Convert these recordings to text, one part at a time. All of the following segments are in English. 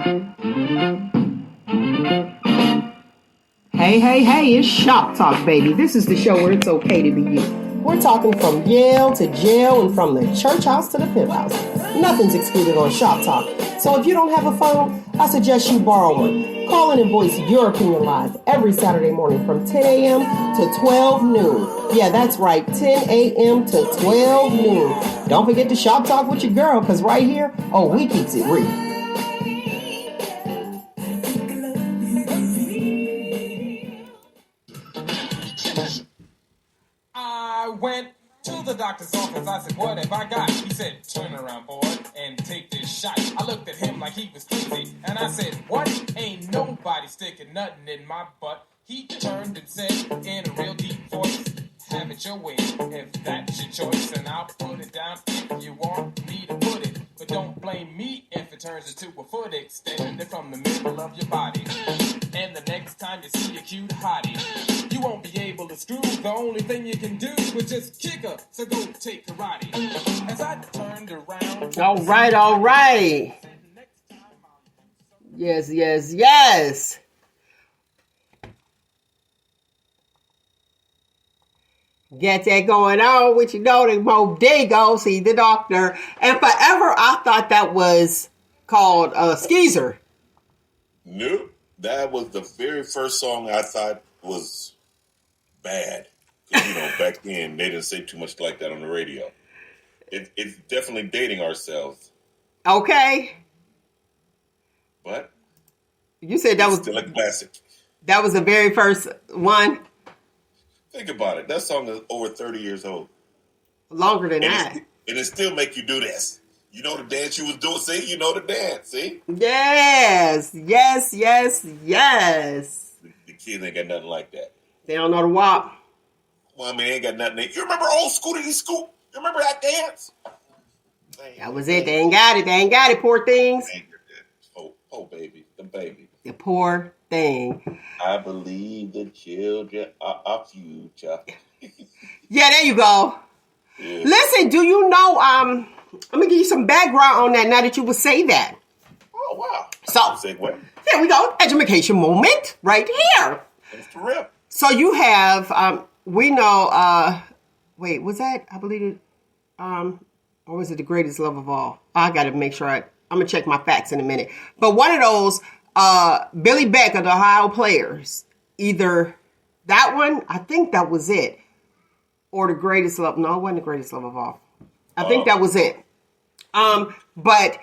Hey, hey, hey, it's Shop Talk, baby. This is the show where it's okay to be you. We're talking from Yale to jail and from the church house to the pimp house. Nothing's excluded on Shop Talk. So if you don't have a phone, I suggest you borrow one. Call in and voice your opinion live every Saturday morning from 10 a.m. to 12 noon. Yeah, that's right, 10 a.m. to 12 noon. Don't forget to Shop Talk with your girl, because right here, we keeps it real. I went to the doctor's office. I said, what have I got? He said, turn around, boy, and take this shot. I looked at him like he was crazy, and I said, what? Ain't nobody sticking nothing in my butt. He turned and said in a real deep voice, have it your way, if that's your choice, and I'll put it down if you want me to put it. But don't blame me if it turns into a foot extended from the middle of your body. And the next time you see a cute hottie, you won't be able to screw. The only thing you can do is just kick her, so go take karate. As I turned around. All right. Yes. Get that going on with your daughter, Bodego, see the doctor. And forever, I thought that was called Skeezer. Nope. That was the very first song I thought was bad. Because, back then, they didn't say too much like that on the radio. It's definitely dating ourselves. Okay. But you said that was still a classic. That was the very first one? Think about it. That song is over 30 years old. Longer than that. And it still make you do this. You know the dance you was doing? See? You know the dance. See? Yes. The kids ain't got nothing like that. They don't know the WAP. Well, I mean, they ain't got nothing. You remember old Scooty Scoop? You remember that dance? That was it. They ain't got it, poor things. Oh, baby. The baby. The poor thing. I believe the children are our future. Yeah, there you go. Yeah. Listen, do you know, let me give you some background on that now that you would say that. Oh, wow. So, there we go. Education moment right here. That's for real. So you have, we know, wait, was that, I believe it, or was it The Greatest Love of All? I got to make sure I'm going to check my facts in a minute. But one of those, Billy Beck of the Ohio Players, either that one, I think that was it, or The Greatest Love. No, it wasn't The Greatest Love of All. I think that was it. But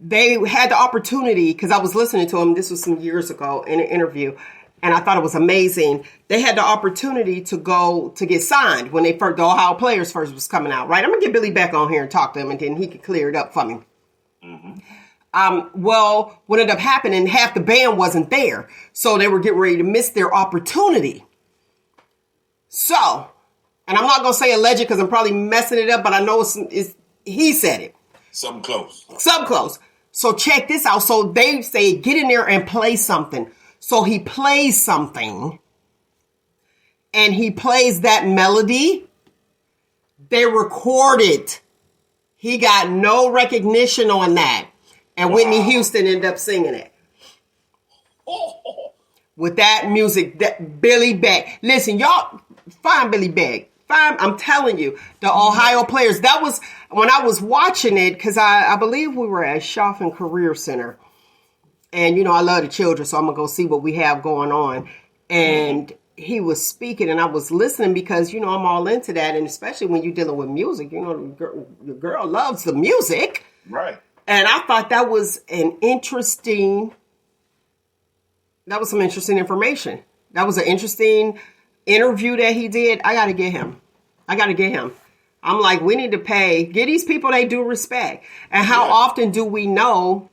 they had the opportunity, because I was listening to them, this was some years ago in an interview, and I thought it was amazing. They had the opportunity to go to get signed when the Ohio Players first was coming out, right? I'm going to get Billy Beck on here and talk to him, and then he could clear it up for me. Mm-hmm. Well, what ended up happening, half the band wasn't there. So they were getting ready to miss their opportunity. So, and I'm not going to say alleged because I'm probably messing it up, but I know he said it. Something close. So check this out. So they say, get in there and play something. So he plays something. And he plays that melody. They record it. He got no recognition on that. And Whitney Houston ended up singing it. With that music, that Billy Beck. Listen, y'all, find Billy Beck. I'm telling you, the Ohio Players. That was, when I was watching it, because I believe we were at Schaffen Career Center. And, I love the children, so I'm going to go see what we have going on. And he was speaking, and I was listening because, I'm all into that. And especially when you're dealing with music, your girl loves the music. Right. And I thought that was some interesting information. That was an interesting interview that he did. I got to get him. I'm like, we need to give these people they due respect. And how often do we know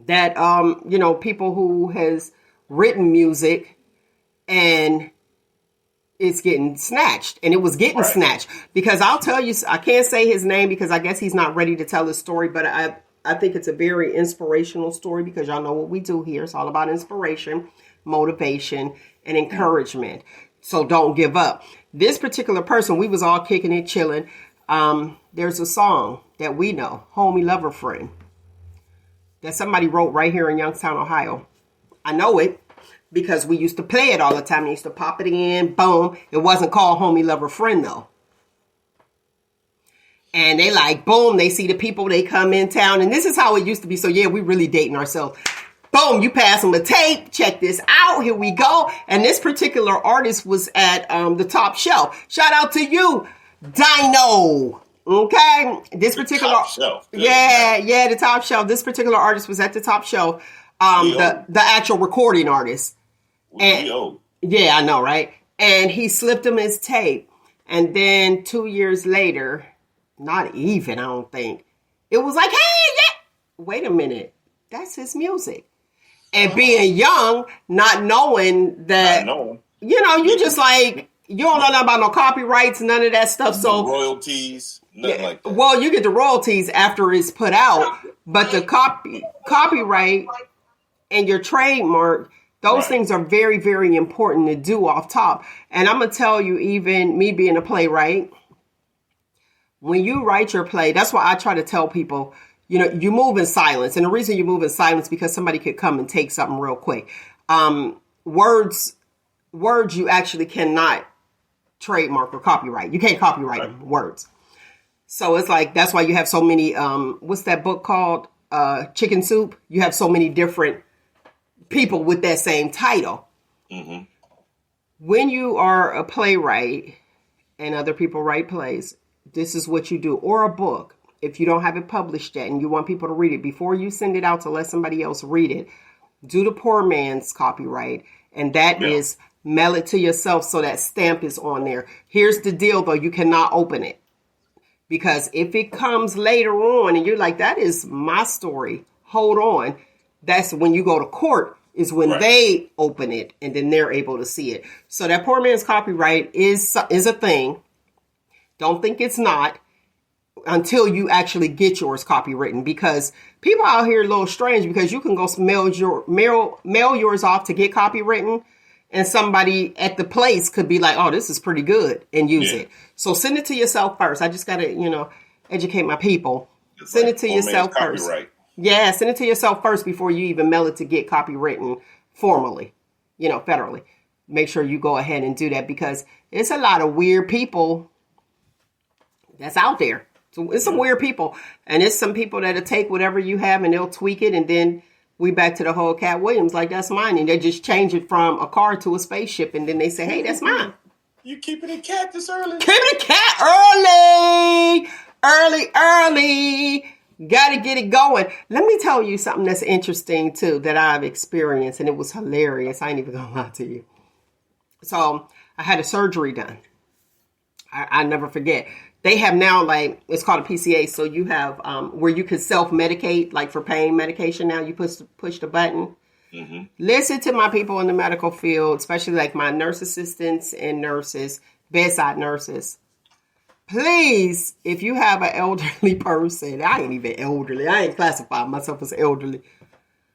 that, people who has written music and it's getting snatched, and it was getting snatched, because I'll tell you, I can't say his name because I guess he's not ready to tell his story, but I think it's a very inspirational story, because y'all know what we do here. It's all about inspiration, motivation, and encouragement. So don't give up. This particular person, we was all kicking it, chilling. There's a song that we know, Homie Lover Friend, that somebody wrote right here in Youngstown, Ohio. I know it because we used to play it all the time. We used to pop it in, boom. It wasn't called Homie Lover Friend though. And they like, boom, they see the people, they come in town. And this is how it used to be. So yeah, we really dating ourselves. Boom, you pass them a tape. Check this out. Here we go. And this particular artist was at the top shelf. Shout out to you, Dino. Okay. This particular top shelf. Yeah, the top shelf. This particular artist was at the top shelf. The actual recording artist. And, yeah, I know, right? And he slipped him his tape. And then 2 years later, not even, I don't think, it was like, hey, yeah. Wait a minute. That's his music. And being young, not knowing that, you know, you just like, you don't know nothing about no copyrights, none of that stuff. So no royalties, nothing like that. Well, you get the royalties after it's put out, but the copyright and your trademark, those things are very, very important to do off top. And I'm going to tell you, even me being a playwright, when you write your play, that's why I try to tell people, you know, you move in silence. And the reason you move in silence is because somebody could come and take something real quick. Words you actually cannot trademark or copyright. You can't copyright them, words. So it's like, that's why you have so many, what's that book called? Chicken Soup. You have so many different people with that same title. Mm-hmm. When you are a playwright and other people write plays, this is what you do. Or a book. If you don't have it published yet and you want people to read it, before you send it out to let somebody else read it, do the poor man's copyright. And that is mail it to yourself so that stamp is on there. Here's the deal, though. You cannot open it. Because if it comes later on and you're like, that is my story, hold on. That's when you go to court is when they open it and then they're able to see it. So that poor man's copyright is a thing. Don't think it's not until you actually get yours copywritten, because people out here are a little strange because you can go mail yours off to get copywritten and somebody at the place could be like, oh, this is pretty good and use it. So send it to yourself first. I just got to, educate my people. Send it to yourself first. Copyright. Yeah, send it to yourself first before you even mail it to get copywritten formally, federally. Make sure you go ahead and do that because it's a lot of weird people that's out there. So it's some weird people. And it's some people that'll take whatever you have and they'll tweak it. And then we back to the whole Cat Williams, like that's mine. And they just change it from a car to a spaceship. And then they say, hey, that's mine. You keeping it cat this early? Keeping it cat early. Got to get it going. Let me tell you something that's interesting, too, that I've experienced. And it was hilarious. I ain't even going to lie to you. So I had a surgery done. I never forget. They have now, like, it's called a PCA. So you have where you can self-medicate, like for pain medication now. You push the button. Mm-hmm. Listen to my people in the medical field, especially like my nurse assistants and nurses, bedside nurses. Please, if you have an elderly person, I ain't even elderly. I ain't classifying myself as elderly.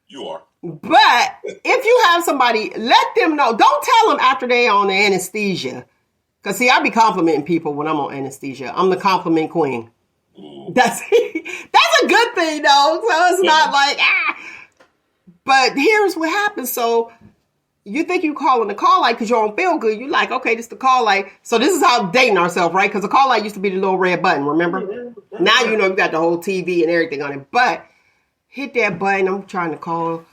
You are. But if you have somebody, let them know. Don't tell them after they on the anesthesia. Because, see, I be complimenting people when I'm on anesthesia. I'm the compliment queen. That's a good thing, though. So it's not like, But here's what happens. So you think you calling the call light because you don't feel good. You like, okay, this is the call light. So this is how dating ourselves, right? Because the call light used to be the little red button, remember? Now you got the whole TV and everything on it. But hit that button. I'm trying to call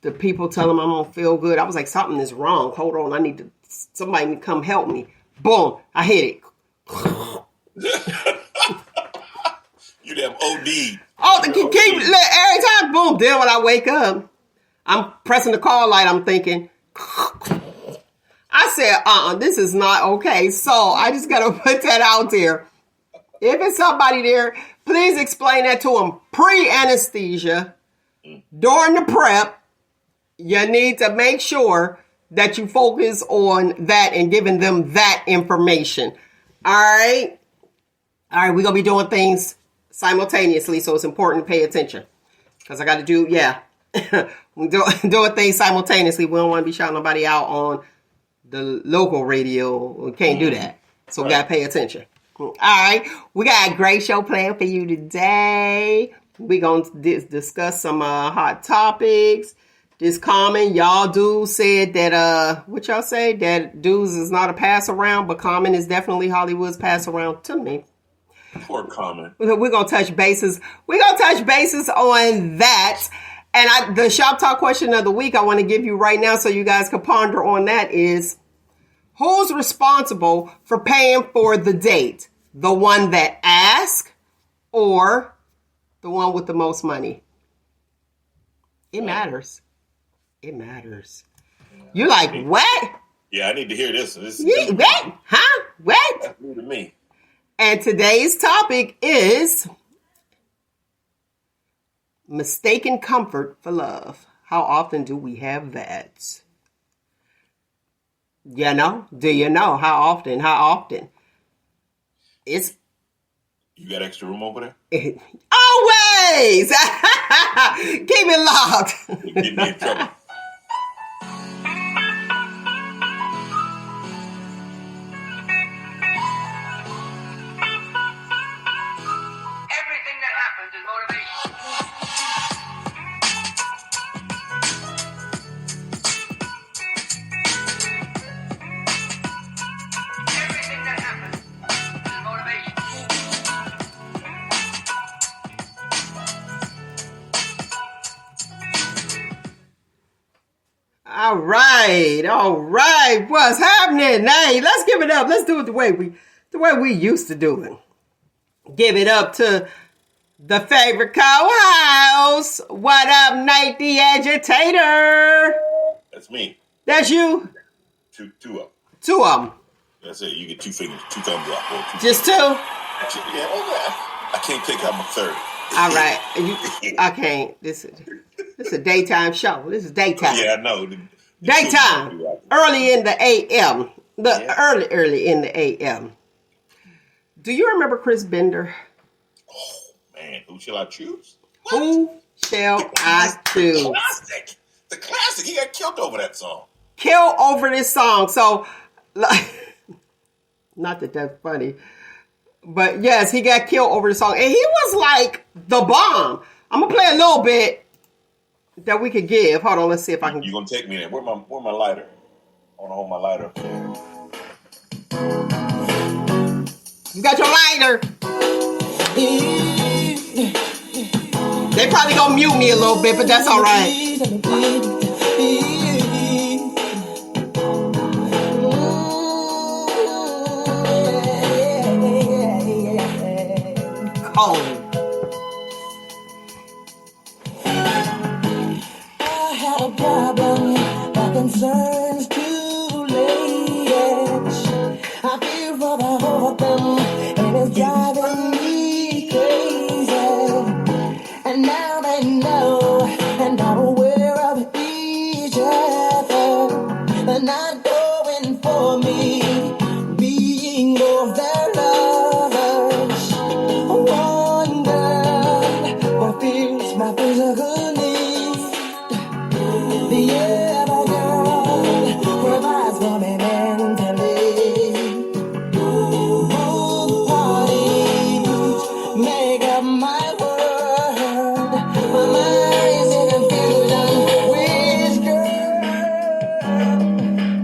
the people, tell them I don't feel good. I was like, something is wrong. Hold on. I need somebody to come help me. Boom. I hit it. You damn OD. Oh, every time, boom. Then when I wake up, I'm pressing the call light. I'm thinking, I said, this is not okay. So I just got to put that out there. If it's somebody there, please explain that to them pre-anesthesia, during the prep. You need to make sure that you focus on that and giving them that information. All right. We're going to be doing things simultaneously. So it's important to pay attention because I got to do, we're doing things simultaneously. We don't want to be shouting nobody out on the local radio. We can't do that. So we got to pay attention. All right. We got a great show planned for you today. We're going to discuss some hot topics. This Common, y'all dudes said that, what y'all say? That dudes is not a pass around, but Common is definitely Hollywood's pass around to me. Poor Common. We're going to touch bases. We're going to touch bases on that. And the Shop Talk question of the week I want to give you right now so you guys can ponder on that is, who's responsible for paying for the date? The one that asked or the one with the most money? It matters. It matters. You're like, what? Yeah, I need to hear this. What? Huh? What? That's new to me. And today's topic is mistaken comfort for love. How often do we have that? You know? Do you know? How often? How often? It's... You got extra room over there? Always! Keep it locked. Get me in trouble. Everything that happens is motivation. Everything that happens is motivation. All right. What's happening? Hey, let's give it up. Let's do it the way we used to do it. Give it up to the favorite co-host. What up, Nate the Agitator? That's me. That's you? Two up. Two of them. That's it. You get 2 fingers, 2 thumbs up. Or Just two? Yeah, I can't take out my third. All right. I can't. This is a daytime show. This is daytime. Yeah, I know. Daytime. Early in the a.m. Early in the a.m. Do you remember Chris Bender? Oh, man. Who shall I choose? Who shall I choose? Classic. The classic. He got killed over that song. Killed over this song. So, not that that's funny. But yes, he got killed over the song. And he was like the bomb. I'm going to play a little bit that we could give. Hold on, let's see if I can. You're going to take me there. Where my lighter? I want to hold my lighter up there. You got your lighter. They probably going to mute me a little bit, but that's all right. Cold. A problem that concerns two ladies. I feel for the whole of them, and it's driving me crazy. And now they know, and I'm aware of each other. They're not going for me, being both their lovers. One girl fulfills my physical needs. The other girl provides for me mentally. Both parties make up my world. My mind's in confusion. Which girl?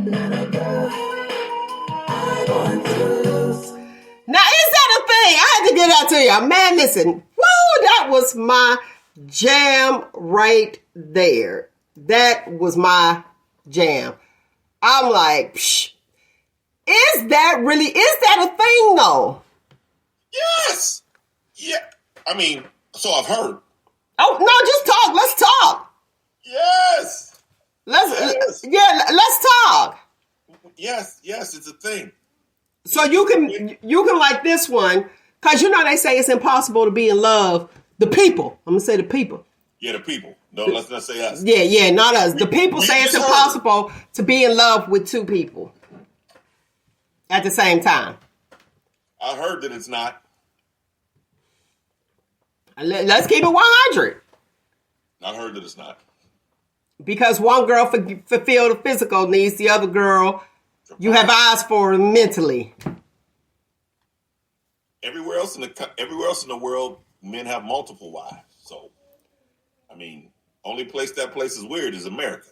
Not a girl I want to lose. Now, is that a thing? I had to get that to you. Man, listen. Woo, that was my jam right there. That was my jam. I'm like, psh, is that a thing though? Yes. Yeah. I mean, so I've heard. Oh, no, just talk. Let's talk. Yes. Let's talk. Yes, it's a thing. So you can like this one, because you know they say it's impossible to be in love. The people. I'm going to say the people. Yeah, the people. No, let's not say us. Yeah, not us. The people say it's just impossible to be in love with two people at the same time. I heard that it's not. Let's keep it 100. I heard that it's not. Because one girl fulfill the physical needs, the other girl you have eyes for mentally. Everywhere else in the world, men have multiple wives. So, I mean, only place that place is weird is America.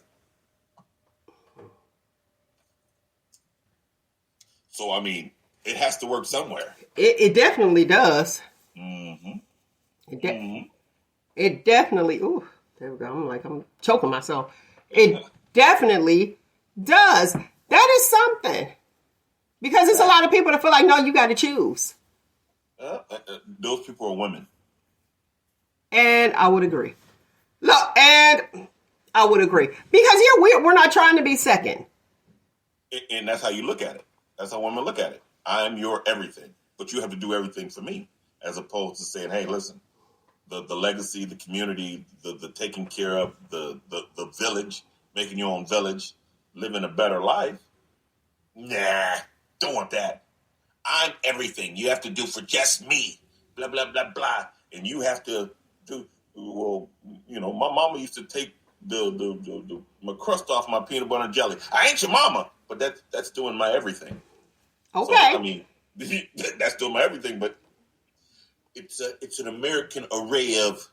So, I mean, it has to work somewhere. It definitely does. Mm-hmm. It definitely. Ooh, there we go. I'm choking myself. It definitely does. That is something. Because there's a lot of people that feel like, no, you got to choose. Those people are women. And I would agree. Look, and I would agree. Because, yeah, we're not trying to be second. And that's how you look at it. That's how women look at it. I'm your everything, but you have to do everything for me, as opposed to saying, hey, listen, the legacy, the community, the taking care of the village, making your own village, living a better life. Nah, don't want that. I'm everything. You have to do for just me. Blah, blah, blah, blah. And you have to do, well, you know, my mama used to take my crust off my peanut butter and jelly. I ain't your mama, but that's doing my everything. Okay. So, I mean, that's doing my everything, but it's an American array of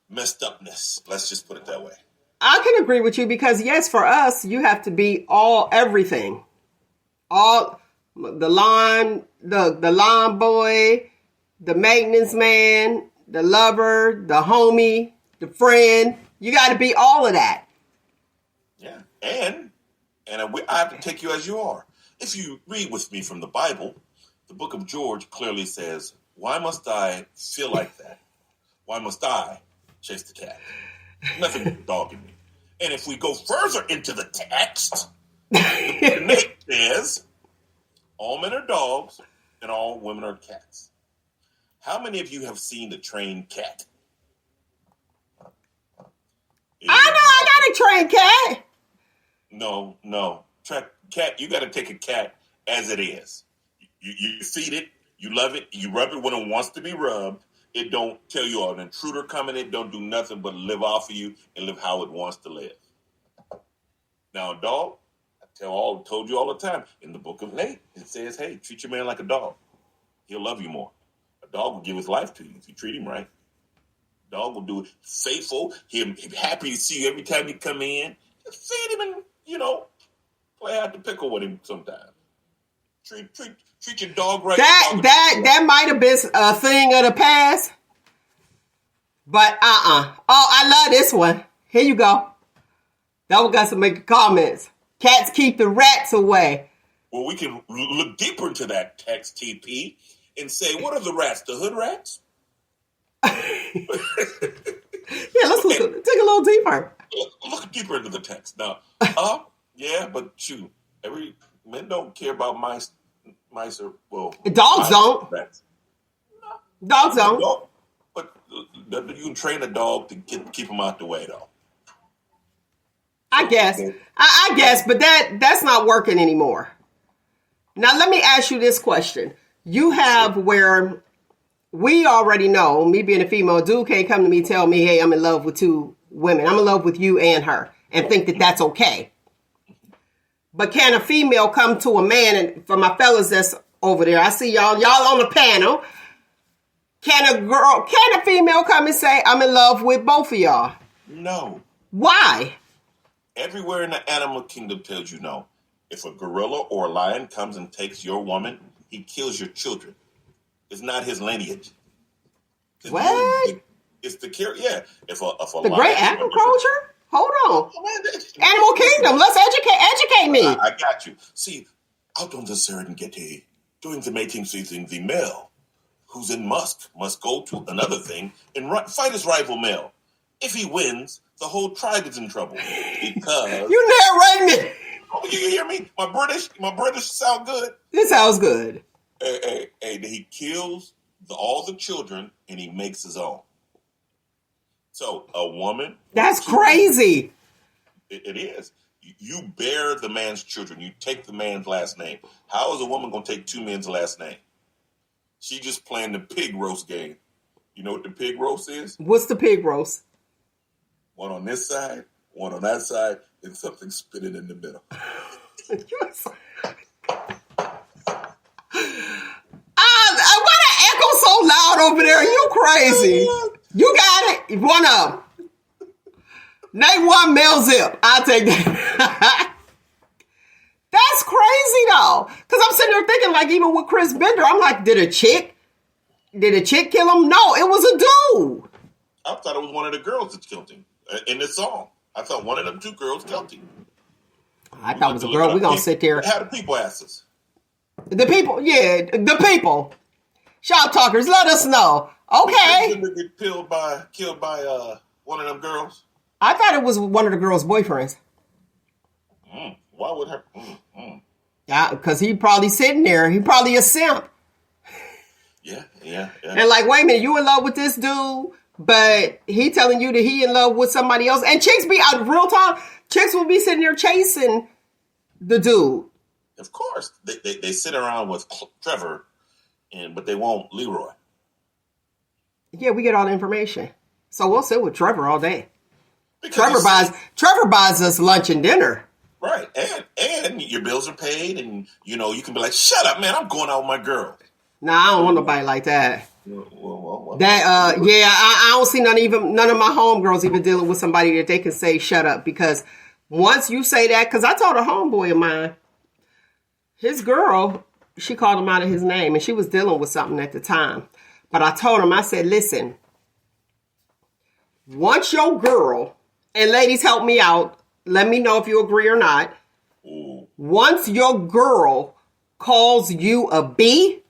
messed upness. Let's just put it that way. I can agree with you because, yes, for us, you have to be everything. All the lawn boy, the maintenance man, the lover, the homie, the friend. You got to be all of that. Yeah, and I have to take you as you are. If you read with me from the Bible, the book of George clearly says, why must I feel like that? Why must I chase the cat? Nothing dogging me. And if we go further into the text, the Nate says, all men are dogs and all women are cats. How many of you have seen a trained cat? I know I got a trained cat. No. Cat, you got to take a cat as it is. You feed it, you love it, you rub it when it wants to be rubbed. It don't tell you an intruder coming. It don't do nothing but live off of you and live how it wants to live. Now, a dog, told you all the time in the book of Nate, it says, hey, treat your man like a dog. He'll love you more. A dog will give his life to you if you treat him right. A dog will do it faithful. He'll be happy to see you every time you come in. Just feed him and, play out the pickle with him sometimes. Treat your dog right. That might have been a thing of the past. But Oh, I love this one. Here you go. That one got some make comments. Cats keep the rats away. Well, we can look deeper into that text, TP, and say, what are the rats? The hood rats? Yeah, let's take a little deeper. Look deeper into the text. Now, yeah, but shoot, men don't care about mice or, well. Dogs don't. Rats. Dogs don't. But you can train a dog to keep them out the way, though. I guess. I guess, but that's not working anymore. Now, let me ask you this question. You have where we already know, me being a female, dude can't come to me and tell me, hey, I'm in love with two women. I'm in love with you and her, and think that that's okay. But can a female come to a man, and for my fellas that's over there, I see y'all on the panel. Can a female come and say, I'm in love with both of y'all? No. Why? Everywhere in the animal kingdom tells you no. If a gorilla or a lion comes and takes your woman, he kills your children. It's not his lineage. What? It's the care. Yeah. If a the lion, great agriculture? Hold on. Animal kingdom. Let's educate me. I got you. See, out on the Serengeti, during the mating season, the male who's in must go to another thing and fight his rival male. If he wins, the whole tribe is in trouble because you narrating it. Oh, you hear me? My British sound good. This sounds good. Hey, he kills all the children and he makes his own. So a woman. That's crazy. It is. You bear the man's children. You take the man's last name. How is a woman going to take two men's last name? She just playing the pig roast game. You know what the pig roast is? What's the pig roast? One on this side, one on that side, and something spinning in the middle. Why the echo so loud over there? You crazy? You got it. One of them. Name one male zip. I'll take that. That's crazy though. Because I'm sitting there thinking, like, even with Chris Bender, I'm like, did a chick kill him? No, it was a dude. I thought it was one of the girls that killed him in this song. I thought one of them two girls killed him. I thought it was a girl. We're going to sit there. How the people ask us? The people, yeah, the people. Shop talkers, let us know. Okay. Did get killed by one of them girls? I thought it was one of the girl's boyfriends. Why would her? Yeah, because he probably sitting there. He probably a simp. Yeah. And like, wait a minute, you in love with this dude, but he telling you that he in love with somebody else. And chicks be out real talk. Chicks will be sitting there chasing the dude. Of course, they sit around with Trevor, but they won't Leroy. Yeah, we get all the information, so we'll sit with Trevor all day. Because Trevor buys us lunch and dinner. Right, and your bills are paid, and you can be like, "Shut up, man! I'm going out with my girl." Nah, I don't want nobody like that. Well, I don't see none of my homegirls even dealing with somebody that they can say shut up, because once you say that, because I told a homeboy of mine, his girl, she called him out of his name, and she was dealing with something at the time. But I told him, I said, listen, once your girl, and ladies help me out, let me know if you agree or not. Once your girl calls you a B,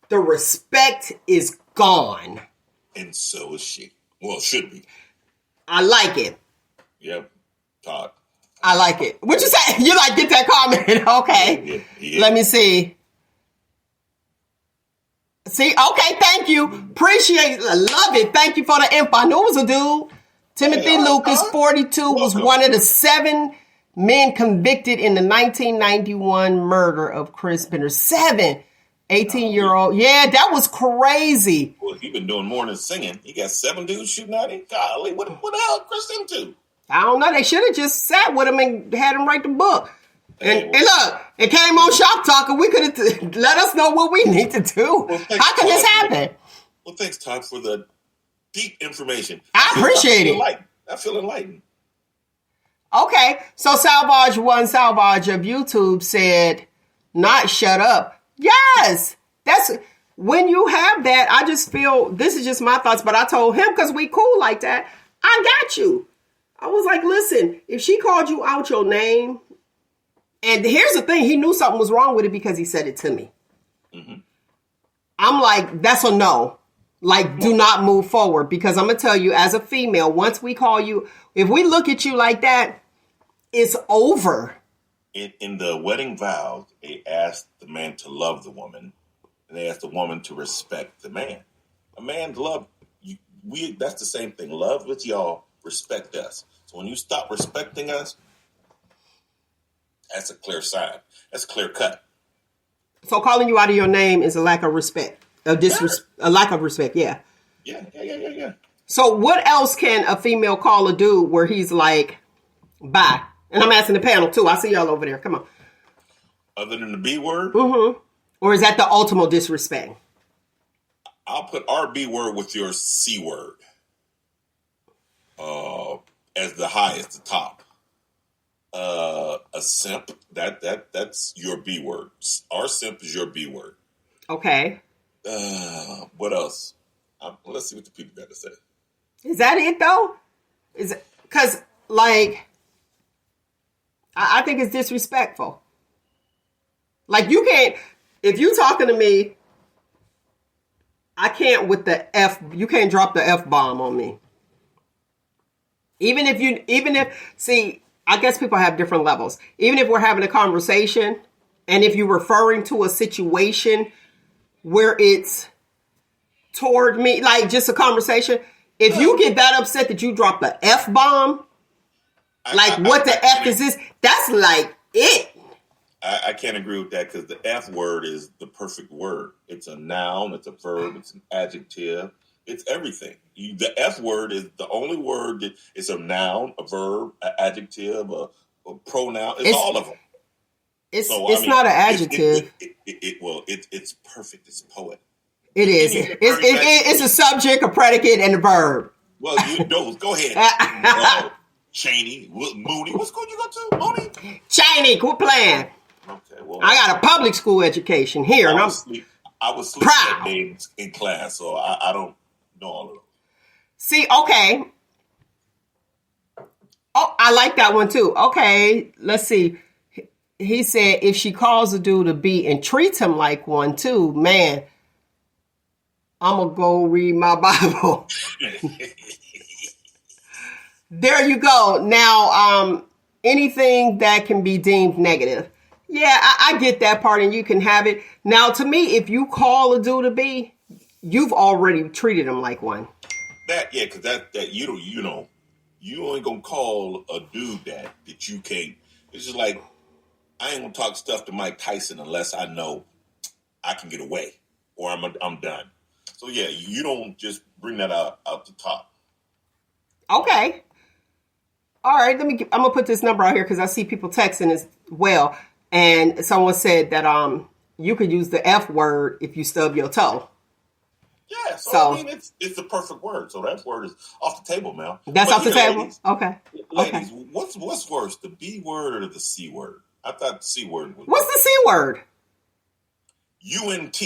the respect is gone. And so is she. Well, should be. I like it. Yep. Todd. I like it. What you say? You like get that comment? Okay. Yeah. Let me see. See? Okay, thank you. Appreciate it. Love it. Thank you for the info. I knew it was a dude. Timothy Lucas, 42, was one of the 7 men convicted in the 1991 murder of Chris Bender. 7. 18-year-old. Yeah, that was crazy. Well, he been doing more than singing. He got 7 dudes shooting at him. Golly, what the hell Chris into? I don't know. They should have just sat with him and had him write the book. And look, it came on Shop Talker. We could have let us know what we need to do. Well, how can this happen? Well, thanks, Todd, for the deep information. I appreciate it. I feel enlightened. Okay, so Salvage of YouTube said, not shut up. Yes, that's when you have that. I just feel, this is just my thoughts, but I told him, because we cool like that, I got you. I was like, listen, if she called you out your name, and here's the thing, he knew something was wrong with it because he said it to me. Mm-hmm. I'm like, that's a no. Like, do not move forward, because I'm going to tell you, as a female, once we call you, if we look at you like that, it's over. In the wedding vows, they asked the man to love the woman, and they asked the woman to respect the man. A man love you. That's the same thing. Love with y'all, respect us. So when you stop respecting us, that's a clear sign. That's clear cut. So calling you out of your name is a lack of respect, a lack of respect. Yeah. Yeah. So what else can a female call a dude where he's like, bye? And I'm asking the panel, too. I see y'all over there. Come on. Other than the B word? Mm-hmm. Or is that the ultimate disrespect? I'll put our B word with your C word. As the highest, the top. A simp, that's your B word. Our simp is your B word. Okay. What else? Let's see what the people got to say. Is that it, though? Is it? Because, like, I think it's disrespectful. Like, you can't, if you talking to me, I can't with the F, you can't drop the F-bomb on me. Even if, see, I guess people have different levels. Even if we're having a conversation, and if you're referring to a situation where it's toward me, like just a conversation, if you get that upset that you drop the F-bomb, what the F is this? That's like it. I can't agree with that, because the F word is the perfect word. It's a noun, it's a verb, it's an adjective, it's everything. The F word is the only word that is a noun, a verb, an adjective, a pronoun. It's all of them. It's not an adjective. It's perfect. It's poet. It is. It's a subject, a predicate, and a verb. Well, those. Go ahead. Cheney, Mooney. What school you go to, Mooney? Cheney, quit playing. Okay, well, I got a public school education here, and I was asleep that day in class, so I don't know all of them. See, okay. Oh, I like that one too. Okay, let's see. He said if she calls a dude a B and treats him like one too, man, I'm going to go read my Bible. There you go. Now, anything that can be deemed negative. Yeah, I get that part and you can have it. Now, to me, if you call a dude a B, you've already treated him like one. Because that you ain't gonna call a dude that you can't. It's just like I ain't gonna talk stuff to Mike Tyson unless I know I can get away or I'm done. So yeah, you don't just bring that out the top. Okay. All right. I'm gonna put this number out here because I see people texting as well, and someone said that you could use the F word if you stub your toe. Yeah, so I mean, it's the perfect word. So that word is off the table now. That's off the table? Ladies, okay. Ladies, what's worse, the B word or the C word? I thought the C word was... What's the C word? UNT.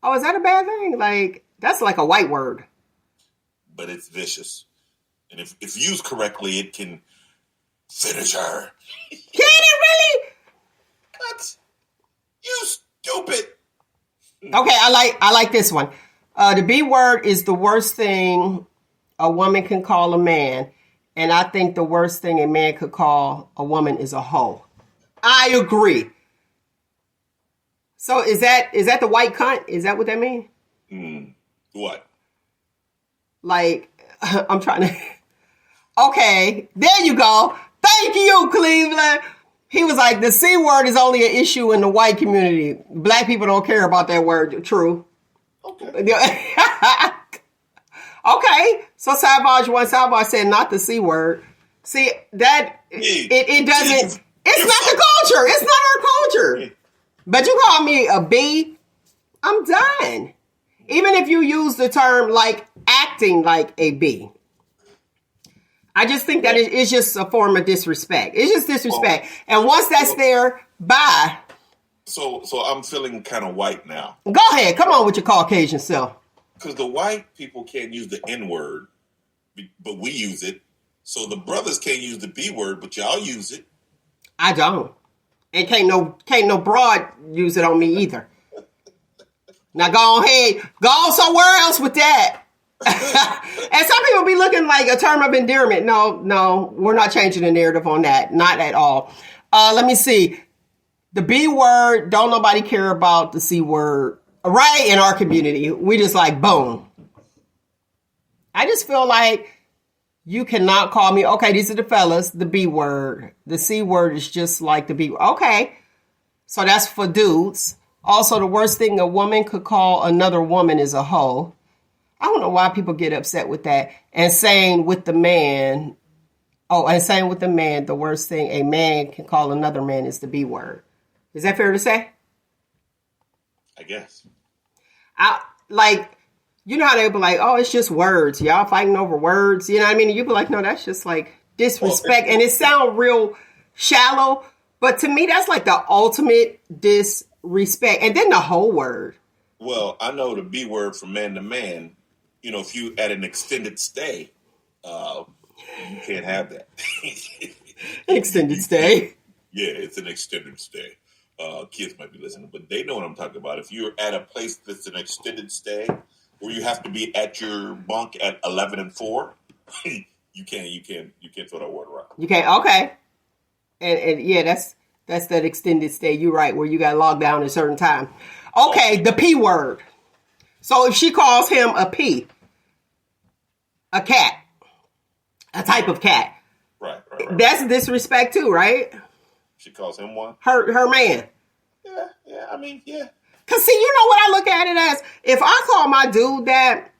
Oh, is that a bad thing? Like, that's like a white word. But it's vicious. And if used correctly, it can finish her. Can it really? What? You stupid. Okay, I like this one. The B word is the worst thing a woman can call a man, and I think the worst thing a man could call a woman is a hoe. I agree. So is that the white cunt? Is that what that means? What? Like, I'm trying to... Okay, there you go. Thank you, Cleveland. He was like, the C word is only an issue in the white community. Black people don't care about that word. True. Okay. Okay. So Savage said not the C word. See, that, it doesn't, it's not the culture. It's not our culture. But you call me a B, I'm done. Even if you use the term like acting like a B. I just think that it's just a form of disrespect. It's just disrespect. And once that's there, bye. So I'm feeling kind of white now. Go ahead. Come on with your Caucasian self. Because the white people can't use the N word, but we use it. So the brothers can't use the B word, but y'all use it. I don't. And can't no broad use it on me either. Now go ahead. Go somewhere else with that. And some people be looking like a term of endearment. No, we're not changing the narrative on that. Not at all. Let me see. The B word, don't nobody care about the C word. Right, in our community. We just like, boom. I just feel like you cannot call me, okay, these are the fellas, the B word. The C word is just like the B word. Okay, so that's for dudes. Also, the worst thing a woman could call another woman is a hoe. I don't know why people get upset with that. And saying with the man, the worst thing a man can call another man is the B word. Is that fair to say? I guess. You know how they be like, oh, it's just words. Y'all fighting over words. You know what I mean? And you be like, no, that's just like disrespect. And it sounds real shallow. But to me, that's like the ultimate disrespect. And then the whole word. Well, I know the B word from man to man. You know, if you at an extended stay, you can't have that. Extended stay? Yeah, it's an extended stay. Kids might be listening, but they know what I'm talking about. If you're at a place that's an extended stay, where you have to be at your bunk at 11 and 4, you can't throw that word around. You can't. Okay, and yeah, that's that extended stay. You're right, where you got locked down at a certain time. Okay, the P word. So if she calls him a P, a cat, a type of cat, right. That's disrespect too, right? She calls him one. Her man. Yeah. I mean, yeah. Cause see, you know what I look at it as? If I call my dude that,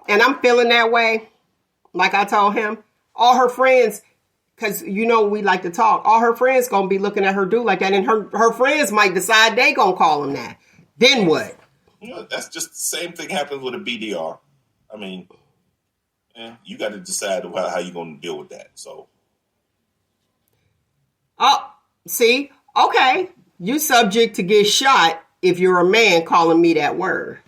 and I'm feeling that way, like I told him, all her friends, cause you know we like to talk, all her friends gonna be looking at her dude like that, and her friends might decide they gonna call him that. Then what? that's just the same thing happens with a BDR. I mean, you got to decide how you're going to deal with that. So, see, okay, you subject to get shot if you're a man calling me that word.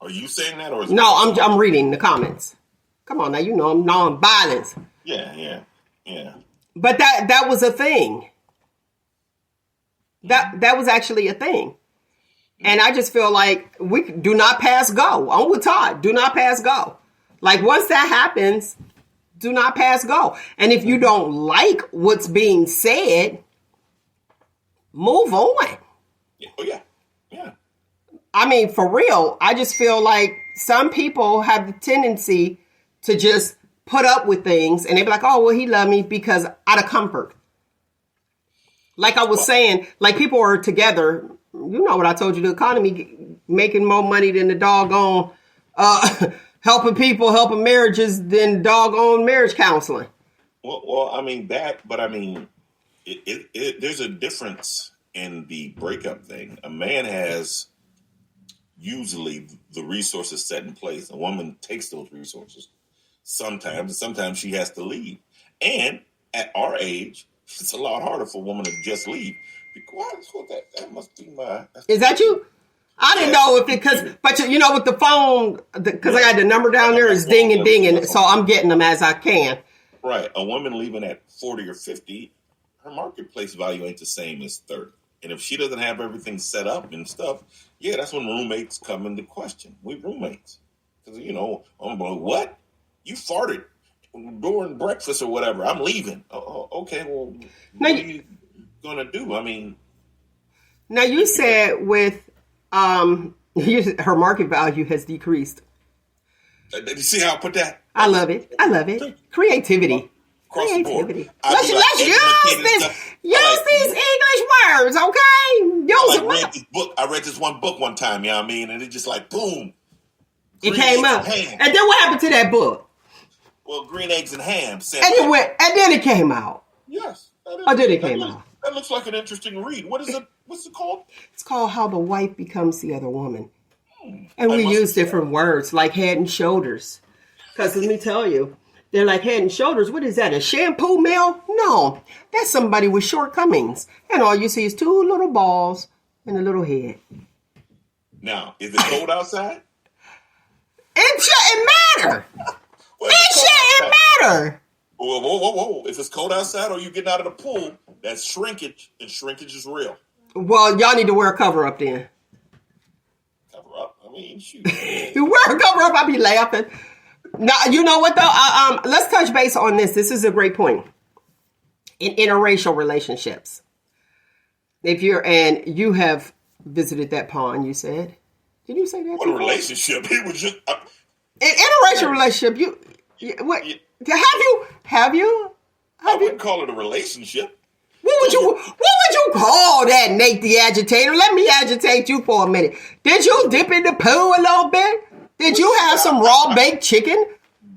Are you saying that, or is no? I'm reading the comments. Come on now, you know I'm non-violence. Yeah. But that was a thing. That was actually a thing. And I just feel like we do not pass go. I'm with Todd. Do not pass go. Like once that happens, do not pass go. And if you don't like what's being said, move on. Yeah. I mean, for real, I just feel like some people have the tendency to just put up with things and they be like, oh, well, he loved me because out of comfort. Like I was saying, like people are together. You know what I told you, the economy making more money than the doggone helping people, helping marriages than doggone marriage counseling. Well, I mean that, but I mean, there's a difference in the breakup thing. A man has usually the resources set in place. A woman takes those resources sometimes she has to leave. And at our age, it's a lot harder for a woman to just leave. That must be my... Is that you? I didn't know if it, but you know, with the phone, because I got the number down there is dinging, so I'm getting them as I can. Right. A woman leaving at 40 or 50, her marketplace value ain't the same as 30. And if she doesn't have everything set up and stuff, yeah, that's when roommates come into question. We roommates. Because, you know, I'm like, what? You farted during breakfast or whatever. I'm leaving. Okay, well, what are you going to do? I mean. Now, you said with her market value has decreased. Did you see how I put that? I love it. Creativity. Creativity. Let's use these English words, okay? I read this one book one time, you know what I mean? And it just like, boom. It came up. And then what happened to that book? Well, green eggs and ham. And then it came out. Yes. Then it came out. That looks like an interesting read. What is it? What's it called? It's called How the Wife Becomes the Other Woman. And we use different words like head and shoulders. Because let me tell you, they're like head and shoulders. What is that? A shampoo mill? No, that's somebody with shortcomings. And all you see is two little balls and a little head. Now, is it cold outside? It shouldn't matter. It shouldn't matter. Whoa. If it's cold outside or you getting out of the pool, that's shrinkage, and shrinkage is real. Well, y'all need to wear a cover up then. Cover up? I mean, shoot. You wear a cover up, I'll be laughing. Now, you know what though? Let's touch base on this. This is a great point. In interracial relationships. You have visited that pond, you said. Did you say that? What a relationship. He was just... An interracial relationship, have you? I wouldn't call it a relationship. What would you call that, Nate the Agitator? Let me agitate you for a minute. Did you dip in the pool a little bit? Did you have some raw baked chicken?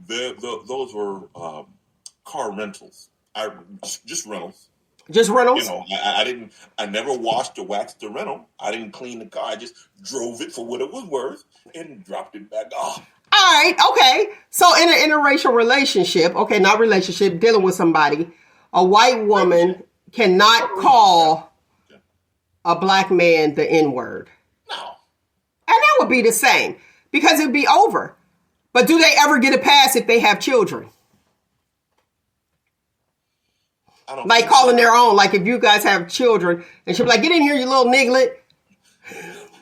Those were car rentals. Just rentals. Just rentals? You know, I never washed or waxed the rental. I didn't clean the car. I just drove it for what it was worth and dropped it back off. All right, okay. So in an interracial relationship, okay, not relationship, dealing with somebody, a white woman cannot call a black man the N-word. No. And that would be the same because it'd be over. But do they ever get a pass if they have children? Like calling their own, like if you guys have children, and she'll be like, get in here, you little niglet.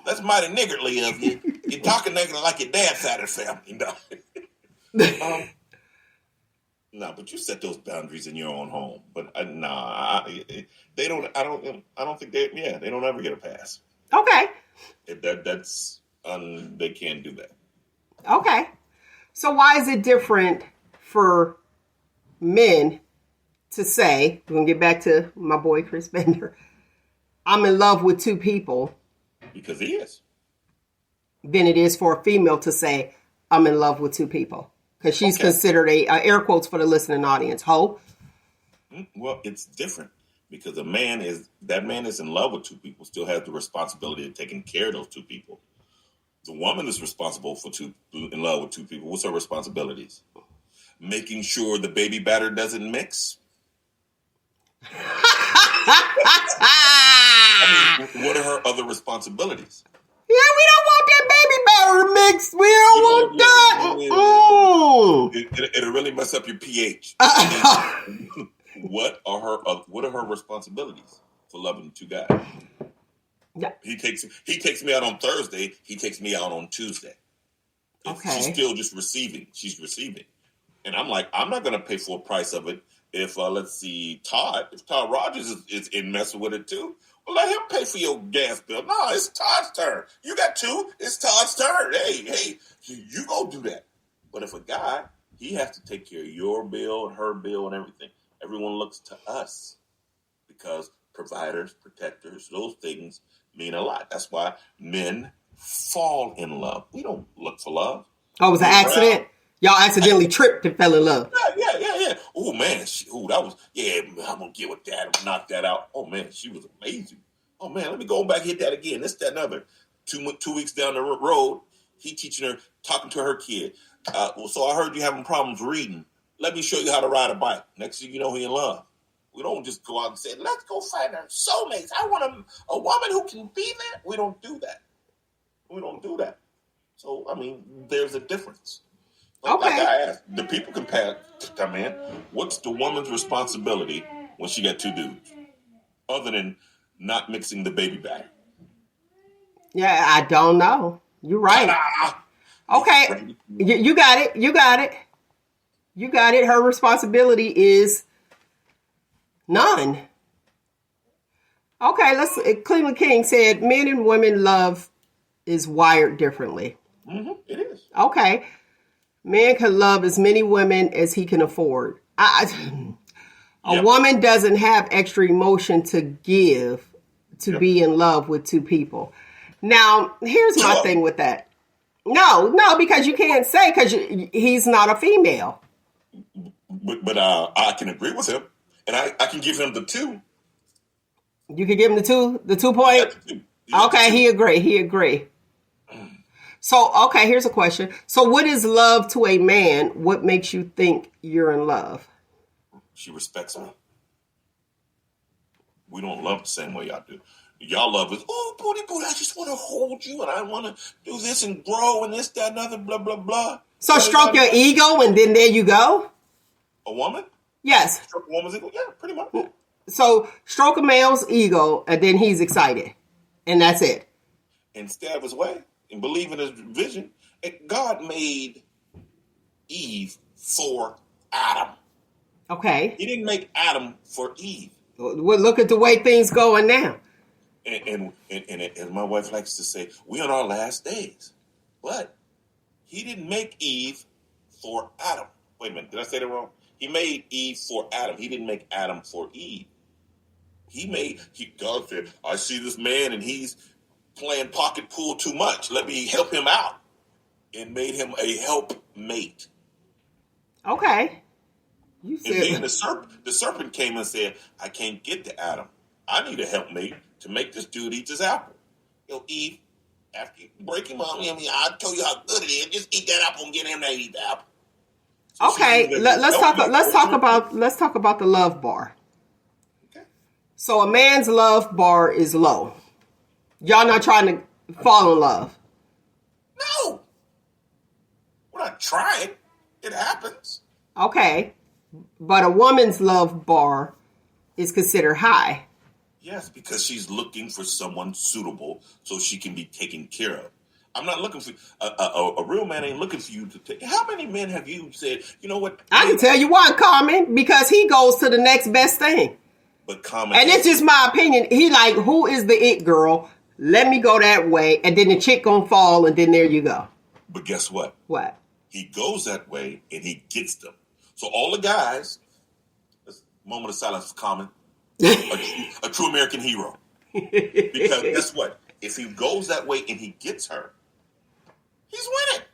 That's mighty niggardly of you. You're talking like your dad's side of the family, no. No, but you set those boundaries in your own home. But they don't. I don't think they. Yeah, they don't ever get a pass. Okay. They can't do that. Okay. So why is it different for men to say? We're gonna get back to my boy Chris Bender. I'm in love with two people. Because he is. Than it is for a female to say, I'm in love with two people. Because she's considered air quotes for the listening audience, hoe. Well, it's different. Because that man is in love with two people, still has the responsibility of taking care of those two people. The woman is responsible in love with two people. What's her responsibilities? Making sure the baby batter doesn't mix. I mean, what are her other responsibilities? Yeah, we don't want that baby batter mix. We don't want that. It'll really mess up your pH. What are her responsibilities for loving two guys? Yeah. He takes me out on Thursday. He takes me out on Tuesday. Okay. She's still just receiving. She's receiving, and I'm like, I'm not going to pay full price of it. If if Todd Rogers is in messing with it too, well, let him pay for your gas bill. No, it's Todd's turn. You got two. It's Todd's turn. Hey, you go do that. But if a guy, he has to take care of your bill and her bill and everything. Everyone looks to us because providers, protectors, those things mean a lot. That's why men fall in love. We don't look for love. Oh, it was an accident? Y'all accidentally tripped and fell in love. Yeah. Oh, man. That was, I'm going to get with that and knock that out. Oh, man, she was amazing. Oh, man, let me go back and hit that again. This, that, and other. 2 weeks down the road, he teaching her, talking to her kid. So I heard you having problems reading. Let me show you how to ride a bike. Next thing you know, he in love. We don't just go out and say, let's go find our soulmates. I want a woman who can be there. We don't do that. So, I mean, there's a difference. Like I asked, the people can come in. What's the woman's responsibility when she got two dudes? Other than not mixing the baby batter. Yeah, I don't know. You're right. Okay. You got it. Her responsibility is none. Okay, Cleveland King said men and women love is wired differently. Mm-hmm, it is. Okay. Man can love as many women as he can afford. A woman doesn't have extra emotion to give to be in love with two people. Now, here's my thing with that. No, because you can't say because he's not a female. But I can agree with him, and I can give him the 2. You can give him the 2 point? Okay, he agree. So, okay, here's a question. So what is love to a man? What makes you think you're in love? She respects me. We don't love the same way y'all do. Y'all love is, oh, booty, I just want to hold you and I want to do this and grow and this, that, and other, blah, blah, blah. So stroke your ego and then there you go? A woman? Yes. Stroke a woman's ego? Yeah, pretty much. So stroke a male's ego and then he's excited. And that's it. And stay out of his way and believe in his vision. And God made Eve for Adam. Okay. He didn't make Adam for Eve. Well, look at the way things going now. And as my wife likes to say, we're on our last days. But he didn't make Eve for Adam. Wait a minute, did I say that wrong? He made Eve for Adam. He didn't make Adam for Eve. God said, I see this man and he's playing pocket pool too much. Let me help him out. And made him a helpmate. Okay. You said. And then the serpent came and said, I can't get to Adam. I need a helpmate to make this dude eat this apple. Eve, after you break him up, I'll tell you how good it is. Just eat that apple and get him to eat the apple. So okay, let's talk about the love bar. Okay. So a man's love bar is low. Y'all not trying to fall in love. No. We're not trying. It happens. Okay. But a woman's love bar is considered high. Yes, because she's looking for someone suitable so she can be taken care of. I'm not looking for a real man ain't looking for you to take. How many men have you said, you know what? I can tell you one, Carmen, because he goes to the next best thing. But Carmen, and it's just my opinion. He like, who is the it girl? Let me go that way, and then the chick gonna fall, and then there you go. But guess what? What? He goes that way, and he gets them. So all the guys, moment of silence for Carmen, a true American hero. Because guess what? If he goes that way and he gets her, he's winning.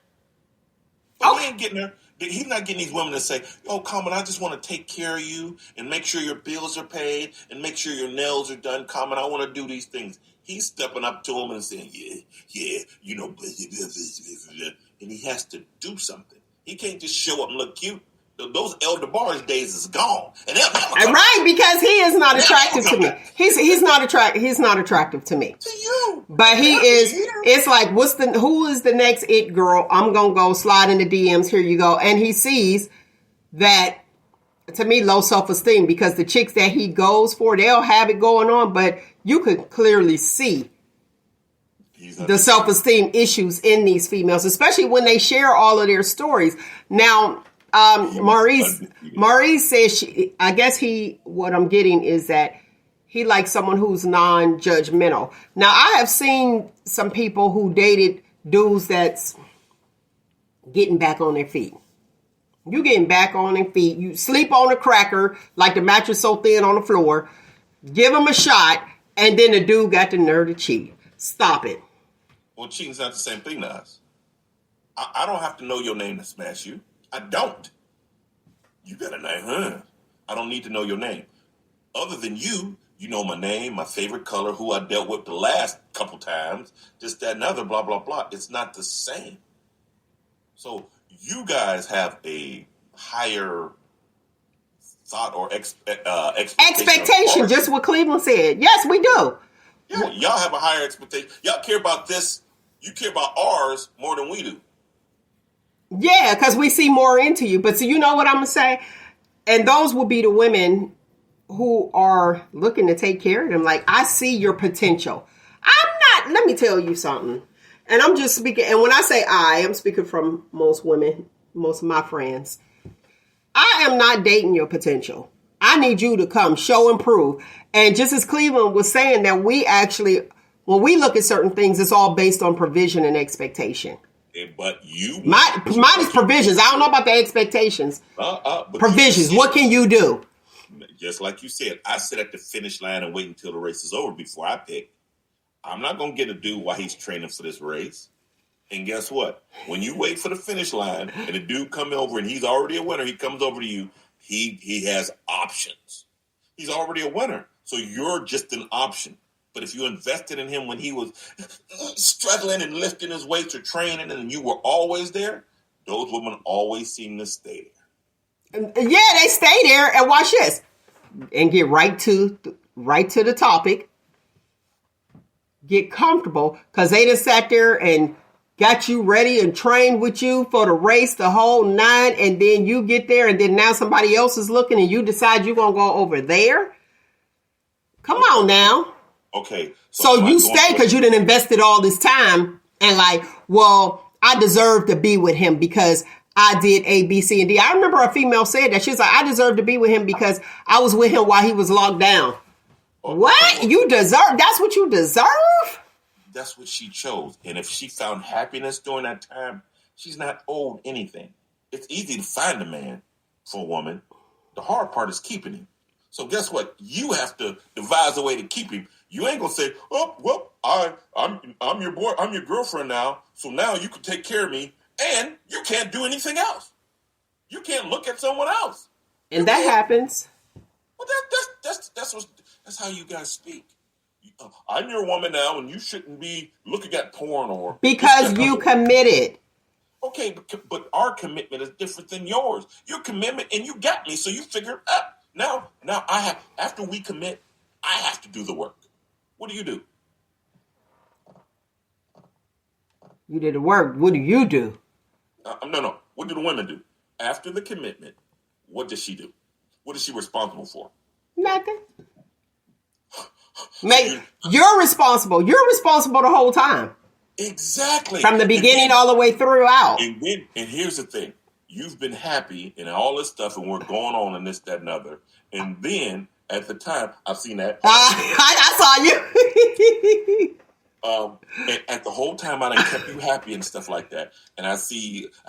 But he ain't getting her. He's not getting these women to say, "Oh, Common, I just want to take care of you and make sure your bills are paid and make sure your nails are done. Common, I want to do these things." He's stepping up to him and saying, "Yeah, you know," and he has to do something. He can't just show up and look cute. Those El DeBarge days is gone, and they'll never come right, because he is not attractive to me. He's not attractive to me. to you. But he is. It's like, who is the next it girl? I'm gonna go slide in the DMs. Here you go. And he sees that, to me, low self-esteem, because the chicks that he goes for, they'll have it going on, but you could clearly see the self-esteem issues in these females, especially when they share all of their stories. Now, Maurice says what I'm getting is that he likes someone who's non-judgmental. Now, I have seen some people who dated dudes that's getting back on their feet. You getting back on their feet. You sleep on a cracker like the mattress so thin on the floor. Give them a shot, and then the dude got the nerve to cheat. Stop it. Well, cheating's not the same thing to us. I don't have to know your name to smash you. I don't. You got a name, huh? I don't need to know your name. Other than you know my name, my favorite color, who I dealt with the last couple times, this, that, and other, blah, blah, blah. It's not the same. So you guys have a higher thought or expectation. Just what Cleveland said. Yes, we do. Yeah, y'all have a higher expectation. Y'all care about this. You care about ours more than we do. Yeah, because we see more into you. But so you know what I'm going to say? And those will be the women who are looking to take care of them. Like, I see your potential. Let me tell you something. And I'm just speaking, and when I say I'm speaking from most women, most of my friends. I am not dating your potential. I need you to come, show and prove. And just as Cleveland was saying, that we actually, when we look at certain things, it's all based on provision and expectation. But mine is provisions. I don't know about the expectations. Provisions. What can you do? Just like you said, I sit at the finish line and wait until the race is over before I pick. I'm not going to get a dude while he's training for this race. And guess what? When you wait for the finish line and the dude come over and he's already a winner, he comes over to you, he has options. He's already a winner. So you're just an option. But if you invested in him when he was struggling and lifting his weights or training and you were always there, those women always seem to stay there. Yeah, they stay there and watch this. And get right to the topic. Get comfortable, because they just sat there and got you ready and trained with you for the race, the whole 9, and then you get there and then now somebody else is looking and you decide you're going to go over there? Come on now. Okay. So you stay because you done invested all this time and like, well, I deserve to be with him because I did A, B, C, and D. I remember a female said that. She was like, I deserve to be with him because I was with him while he was locked down. What? You deserve? That's what you deserve? That's what she chose. And if she found happiness during that time, she's not owed anything. It's easy to find a man for a woman. The hard part is keeping him. So guess what? You have to devise a way to keep him. You ain't gonna say, "Oh, well, I'm your boy, I'm your girlfriend now, so now you can take care of me," and you can't do anything else. You can't look at someone else. And that happens. Well, that's how you guys speak. I'm your woman now, and you shouldn't be looking at porn or because you committed. Okay, but our commitment is different than yours. Your commitment, and you got me, so you figure it out. Now I have. After we commit, I have to do the work. What do you do? You did the work. What do you do? No. What do the women do? After the commitment, what does she do? What is she responsible for? Nothing. Mate, you're responsible. You're responsible the whole time. Exactly. From the beginning all the way throughout. And here's the thing. You've been happy and all this stuff and we're going on and this, that, and other. And then at the time, I've seen that. I saw you. And at the whole time, I done kept you happy and stuff like that. And I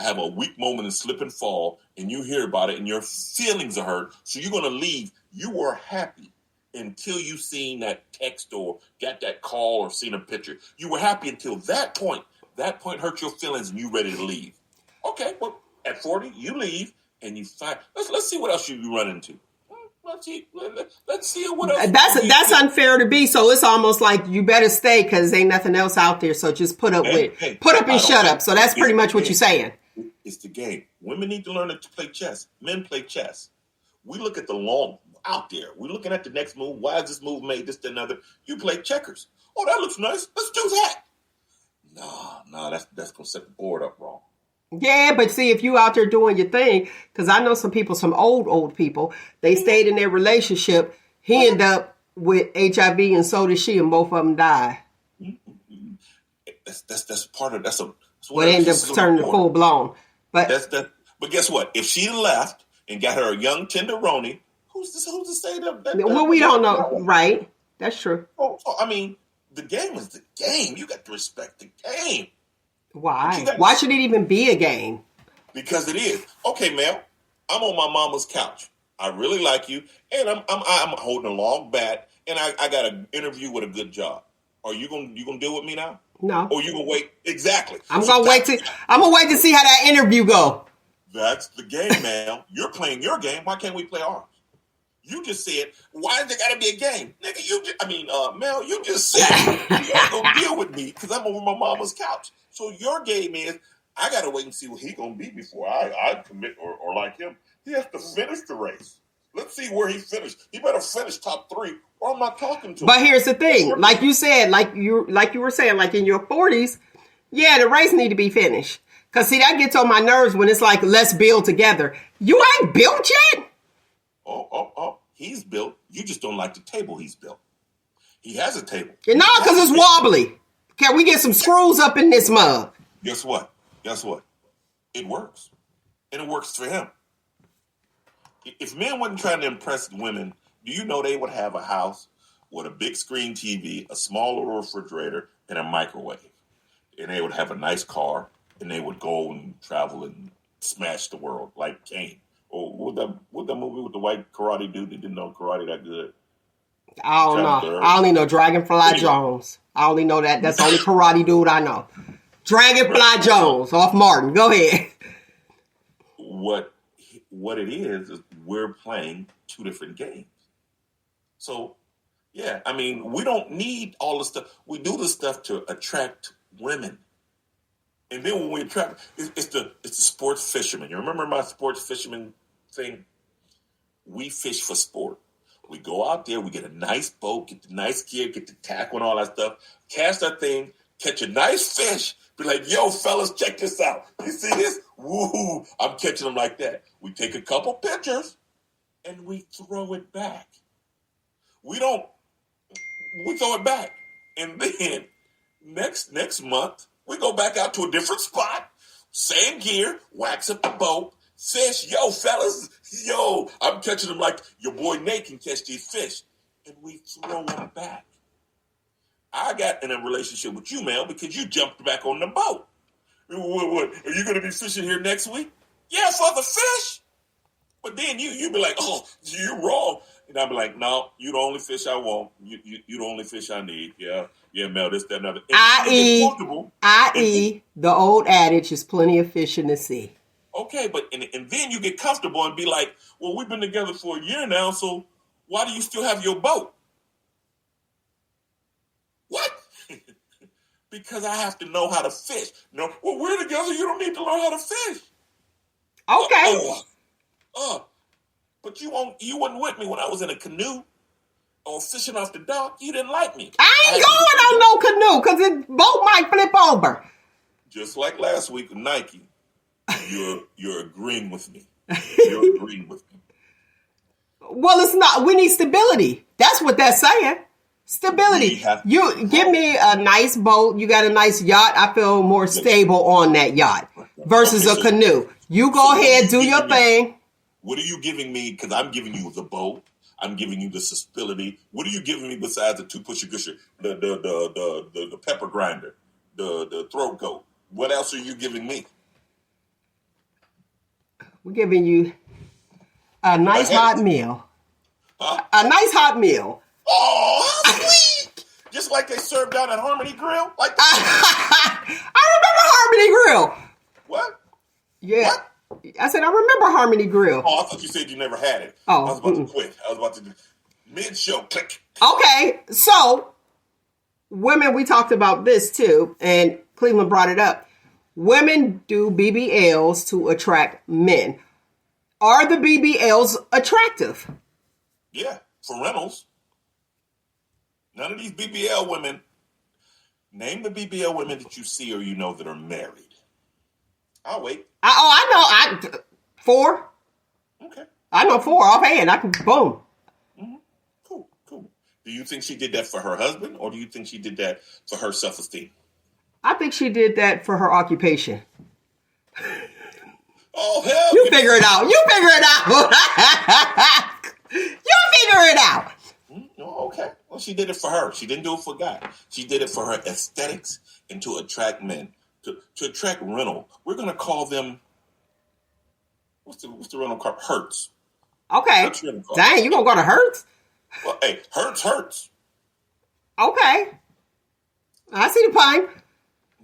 have a weak moment and slip and fall, and you hear about it, and your feelings are hurt. So you're going to leave. You were happy until you seen that text or got that call or seen a picture. You were happy until that point. That point hurt your feelings, and you ready to leave. Okay, well, At 40, you leave and you find. Let's see what else you run into. Let's see what else. That's unfair to be. So it's almost like you better stay because ain't nothing else out there. So just put up and shut up. So that's pretty much what you're saying. It's the game. Women need to learn to play chess. Men play chess. We look at the long out there. We're looking at the next move. Why is this move made? This, that, another. You play checkers. Oh, that looks nice. Let's do that. No, that's gonna set the board up wrong. Yeah, but see, if you out there doing your thing, because I know some old people, they stayed in their relationship. He ended up with HIV, and so did she, and both of them died. That's part of that's what ended up turning full blown. But But guess what? If she left and got her a young tenderoni, who's to say that? Well, we don't know, right? That's true. Oh, I mean, the game is the game. You got to respect the game. Why? Why should it even be a game? Because it is. Okay, Mel, I'm on my mama's couch. I really like you, and I'm holding a long bat, and I got an interview with a good job. Are you gonna deal with me now? No. Or you gonna wait? Exactly. I'm gonna wait to see how that interview go. That's the game, Mel. You're playing your game. Why can't we play ours? You just said, why is there got to be a game? Nigga, Mel, you just said you ain't gonna deal with me because I'm over my mama's couch. So your game is, I got to wait and see what he going to be before I commit or like him. He has to finish the race. Let's see where he finished. He better finish top 3 or I'm not talking to him. But here's the thing. Like you said, like you were saying, like in your 40s, yeah, the race need to be finished. Because, see, that gets on my nerves when it's like, let's build together. You ain't built yet? Oh. He's built. You just don't like the table he's built. He has a table. No, because it's wobbly. Can we get some screws up in this mug? Guess what? It works. And it works for him. If men wasn't trying to impress women, do you know they would have a house with a big screen TV, a small little refrigerator, and a microwave? And they would have a nice car, and they would go and travel and smash the world like Kane. Or what that movie with the white karate dude that didn't know karate that good? I don't know. I only know Dragonfly Jones. I only know that. That's the only karate dude I know. Dragonfly Jones off Martin. Go ahead. What it is we're playing 2 different games. So, yeah, I mean, we don't need all the stuff. We do this stuff to attract women. And then when we attract, it's the sports fisherman. You remember my sports fisherman thing? We fish for sport. We go out there, we get a nice boat, get the nice gear, get the tackle and all that stuff, cast that thing, catch a nice fish, be like, yo, fellas, check this out. You see this? Woo! I'm catching them like that. We take a couple pictures, and we throw it back. We throw it back. And then next month, we go back out to a different spot, same gear, wax up the boat, fish, yo, fellas, yo, I'm catching them like your boy Nate can catch these fish. And we throw them back. I got in a relationship with you, Mel, because you jumped back on the boat. What? Are you going to be fishing here next week? Yeah, for the fish. But then you be like, oh, you're wrong. And I'll be like, no, you the only fish I want. You the only fish I need. Yeah, Mel, this, that, another. I.e., the old adage is plenty of fish in the sea. Okay, but and then you get comfortable and be like, well, we've been together for a year now, so why do you still have your boat? What? Because I have to know how to fish. No, well, we're together. You don't need to learn how to fish. Okay. But you wasn't with me when I was in a canoe or fishing off the dock. You didn't like me. I ain't going on no canoe because the boat might flip over. Just like last week with Nike, you're agreeing with me. You're agreeing with me. Well, it's not. We need stability. That's what that's saying. Stability. You give me a nice boat. You got a nice yacht. I feel more stable on that yacht versus a canoe. You go ahead, do your thing. What are you giving me? Because I'm giving you the boat. I'm giving you the stability. What are you giving me besides the 2-pusher-gusher, the pepper grinder, the throat coat? What else are you giving me? We're giving you a nice hot meal. Huh? A nice hot meal. Oh, how sweet! Just like they served down at Harmony Grill. Like I remember Harmony Grill. What? Yeah. What? I said, I remember Harmony Grill. Oh, I thought you said you never had it. Oh, I was about to quit. I was about to mid-show click. Okay, so women, we talked about this too, and Cleveland brought it up. Women do BBLs to attract men. Are the BBLs attractive? Yeah, for rentals. None of these BBL women. Name the BBL women that you see or you know that are married. I'll wait. I know. 4. Okay. I know 4 offhand. I can boom. Mm-hmm. Cool. Do you think she did that for her husband, or do you think she did that for her self-esteem? I think she did that for her occupation. Oh, hell. You figure it out. You figure it out. Oh, okay. Well, she did it for her. She didn't do it for God. She did it for her aesthetics and to attract men. To attract rental. We're going to call them, what's the rental car? Hertz. Okay. Dang, you going to go to Hertz? Well, hey, Hertz. Okay. I see the pun.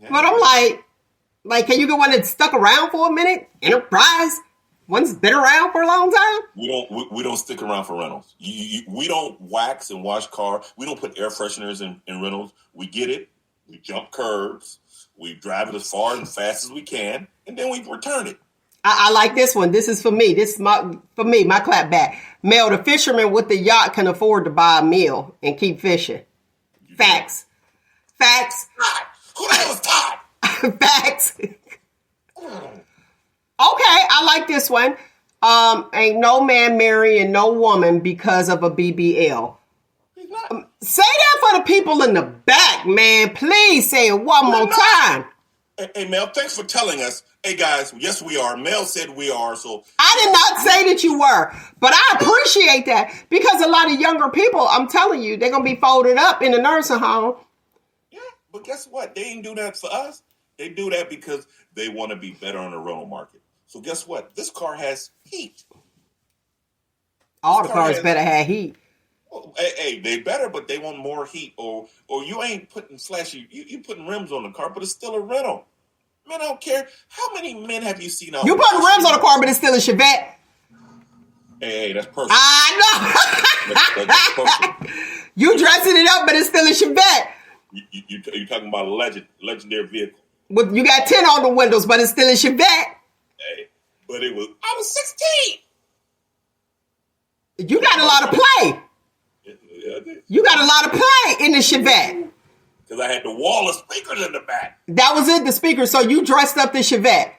Yeah. But I'm like, can you get one that's stuck around for a minute? Enterprise? One's been around for a long time? We don't stick around for rentals. We don't wax and wash car. We don't put air fresheners in rentals. We get it. We jump curbs. We drive it as far and fast as we can, and then we return it. I like this one. This is for me. This is my clap back. Mel, the fisherman with the yacht can afford to buy a meal and keep fishing. Facts. Todd. Who the hell is Todd? Facts. Okay, I like this one. Ain't no man marrying no woman because of a BBL. Say that for the people in the back, man. Please say it one more time. Hey, Mel, thanks for telling us. Hey, guys, yes, we are. Mel said we are, so... I did not say that you were, but I appreciate that because a lot of younger people, I'm telling you, they're going to be folded up in the nursing home. Yeah, but guess what? They didn't do that for us. They do that because they want to be better on the rental market. So guess what? This car has heat. All the cars better have heat. Well, hey, they better, but they want more heat. Or you ain't putting flashy. You putting rims on the car, but it's still a rental. Man, I don't care. How many men have you seen out? You putting rims on the car, but it's still a Chevette. Hey, that's personal. I know. That's personal. You dressing it up, but it's still a Chevette. You talking about a legendary vehicle. Well, you got 10 on the windows, but it's still a Chevette. Hey, but I was 16. You got a lot of play. Yeah, I did. You got a lot of play in the Chevette. Because I had the wall of speakers in the back. That was it, the speaker. So you dressed up the Chevette.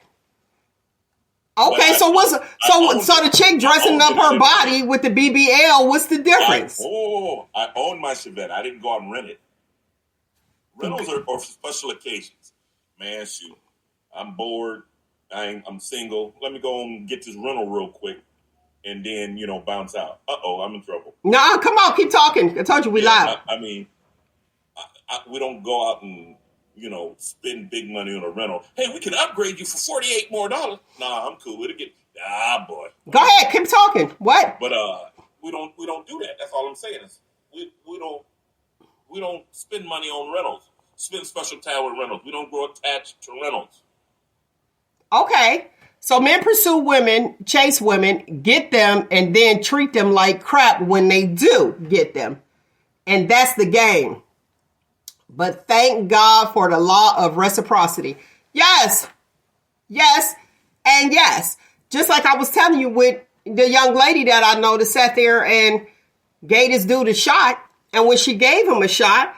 Okay, so the chick dressing up her body with the BBL, what's the difference? I own my Chevette. I didn't go out and rent it. Rentals are for special occasions. Man, shoot. I'm bored. I'm single. Let me go and get this rental real quick. And then, bounce out. I'm in trouble. No, come on, keep talking. I told you we live. We don't go out and, spend big money on a rental. Hey, we can upgrade you for $48 more. Nah, I'm cool with it. Boy. Go ahead, keep talking. What? But we don't do that. That's all I'm saying. We don't spend money on rentals. Spend special time with rentals. We don't grow attached to rentals. Okay. So men pursue women, chase women, get them, and then treat them like crap when they do get them. And that's the game. But thank God for the law of reciprocity. Yes, and yes. Just like I was telling you with the young lady that I know that sat there and gave this dude a shot. And when she gave him a shot,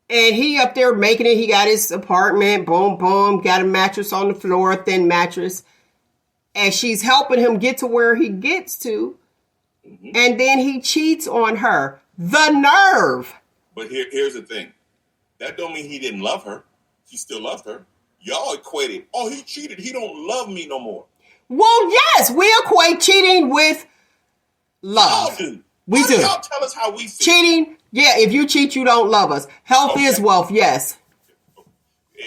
and he up there making it, he got his apartment, boom, boom, got a mattress on the floor, a thin mattress. And she's helping him get to where he gets to. Mm-hmm. And then he cheats on her. The nerve. But here's the thing. That don't mean he didn't love her. He still loved her. Y'all equated, he cheated. He don't love me no more. Well, yes, we equate cheating with love. Y'all do. We do. Y'all tell us how we feel. Cheating, yeah, if you cheat, you don't love us. Health is wealth, yes.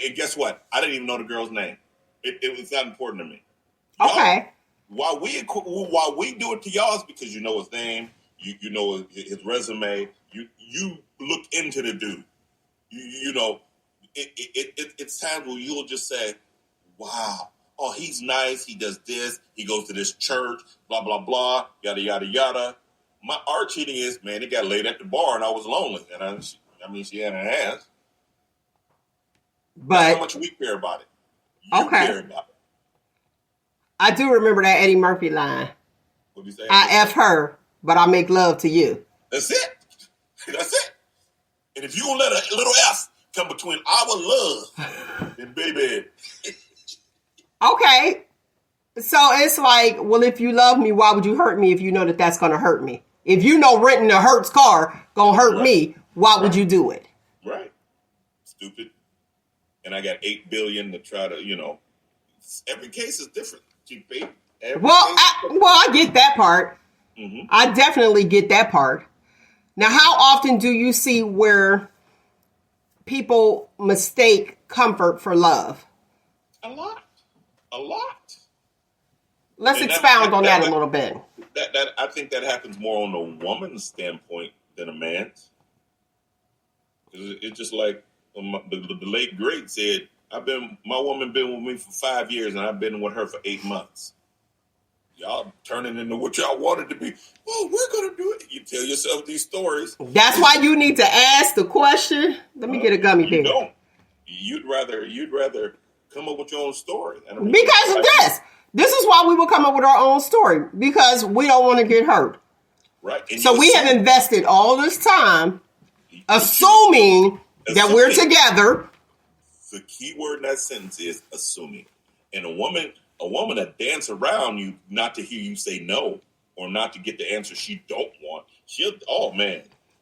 And guess what? I didn't even know the girl's name. It was that important to me. Okay. Why we do it to y'all is because you know his name, you know his resume, you look into the dude. It's times where you'll just say, wow, oh, he's nice, he does this, he goes to this church, blah, blah, blah, yada, yada, yada. Our cheating is, man, he got laid at the bar and I was lonely. And she had an ass. But that's how much we care about it. You care about it. I do remember that Eddie Murphy line. What do you say? I F her, but I make love to you. That's it. That's it. And if you gonna let a little F come between our love, then baby. Okay. So it's like, well, if you love me, why would you hurt me if you know that that's going to hurt me? If you know renting a Hertz car going to hurt me, why would you do it? Right. Stupid. And I got $8 billion to try to, every case is different. I get that part. Mm-hmm. I definitely get that part. Now, how often do you see where people mistake comfort for love? A lot. A lot. Let's expound on that a little bit. I think that happens more on the woman's standpoint than a man's. It's just like the late great said, my woman been with me for 5 years and I've been with her for 8 months. Y'all turning into what y'all wanted to be. Oh, we're going to do it. You tell yourself these stories. That's why you need to ask the question. Let me get a gummy bear. Don't. You'd rather come up with your own story. Because of this. This is why we will come up with our own story. Because we don't want to get hurt. Right. And so we have invested all this time assuming that we're together. The key word in that sentence is assuming. And a woman that dance around you not to hear you say no or not to get the answer she don't want, she'll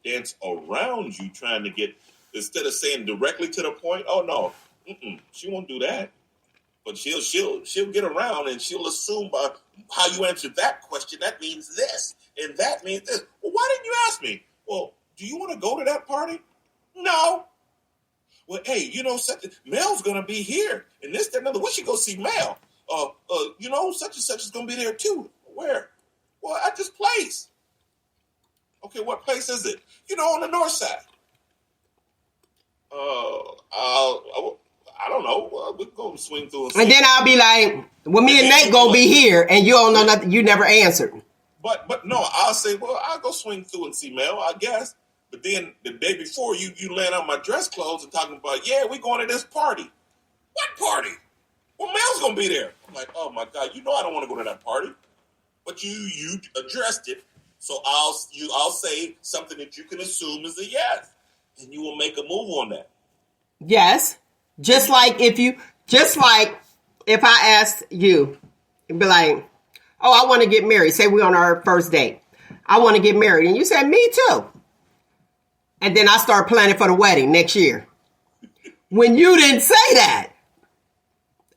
dance around you trying to get, instead of saying directly to the point, oh no, she won't do that. But she'll get around and she'll assume by how you answered that question, that means this and that means this. Well, why didn't you ask me? Well, do you want to go to that party? No. Well, hey, Mel's gonna be here, and this, that, another. We should go see Mel. Such and such is gonna be there too. Where? Well, at this place. Okay, what place is it? On the north side. I don't know. We're gonna swing through. And then I'll be like, well, me and Nate gonna be here, and you don't know nothing. You never answered. But no, I'll say, well, I'll go swing through and see Mel, I guess. But then the day before, you laying out my dress clothes and talking about, yeah, we're going to this party. What party? Well, Mel's going to be there. I'm like, oh, my God, I don't want to go to that party. But you addressed it, so I'll say something that you can assume is a yes. And you will make a move on that. Yes. Just like if I asked you, it'd be like, oh, I want to get married. Say we're on our first date. I want to get married. And you said, me too. And then I start planning for the wedding next year. When you didn't say that,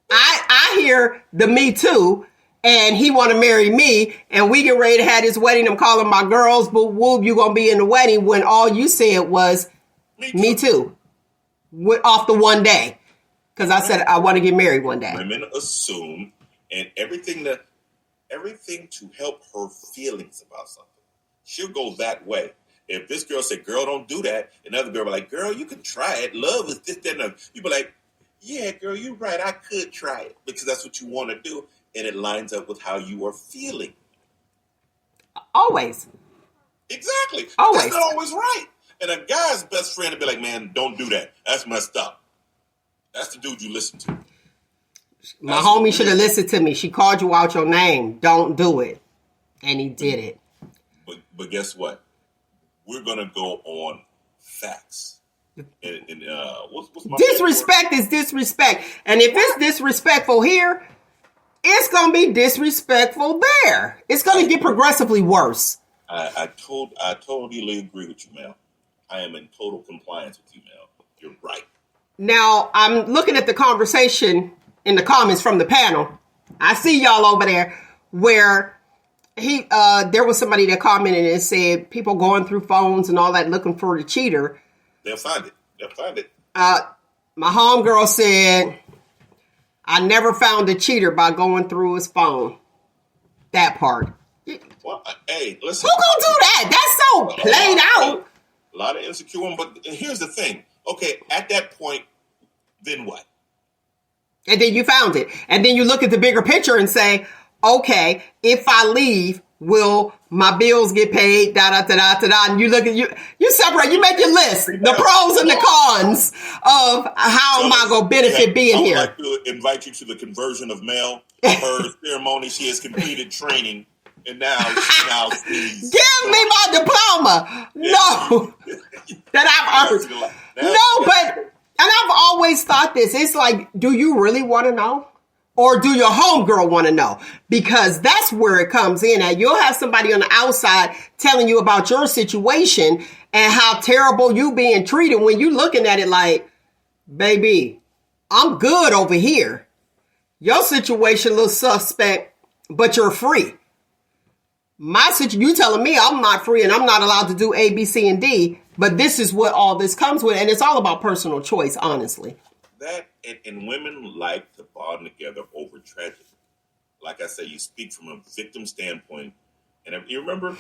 I hear the me too, and he want to marry me, and we get ready to have this wedding. I'm calling my girls, but whoop, you going to be in the wedding when all you said was me too. Off the one day. Because I said I want to get married one day. Women assume, and everything to help her feelings about something. She'll go that way. If this girl said, girl, don't do that, another girl will be like, girl, you can try it. Love is this, that, and that. You be like, yeah, girl, you're right. I could try it because that's what you want to do. And it lines up with how you are feeling. Always. Exactly. Always. That's not always right. And a guy's best friend would be like, man, don't do that. That's messed up. That's the dude you listen to. My homie should have listened to me. She called you out your name. Don't do it. And he did it. But guess what? We're going to go on facts. And what's my disrespect is disrespect. And if it's disrespectful here, it's going to be disrespectful there. It's going to get progressively worse. I totally agree with you, Mel. I am in total compliance with you, Mel. You're right. Now, I'm looking at the conversation in the comments from the panel. I see y'all over there where there was somebody that commented and said people going through phones and all that looking for the cheater. They'll find it. My homegirl said, I never found a cheater by going through his phone. That part. Well, hey, listen. Who gonna do that? That's so played out. A lot of insecure women, but here's the thing. Okay, at that point, then what? And then you found it. And then you look at the bigger picture and say, okay, if I leave, will my bills get paid? Da da da da da da. And you look at you separate. You make your list, the pros and the cons of how am I going to benefit being here. I would like to invite you to the conversion of Mel. Her ceremony. She has completed training, and now she's give me my diploma. No, that I've earned. No, but. And I've always thought this. It's like, do you really want to know? Or do your homegirl want to know? Because that's where it comes in at. You'll have somebody on the outside telling you about your situation and how terrible you being treated when you looking at it like, baby, I'm good over here. Your situation looks suspect, but you're free. My situation, you telling me I'm not free and I'm not allowed to do A, B, C, and D. But this is what all this comes with. And it's all about personal choice, honestly. That and women like to bond together over tragedy. Like I say, you speak from a victim standpoint. And if you remember,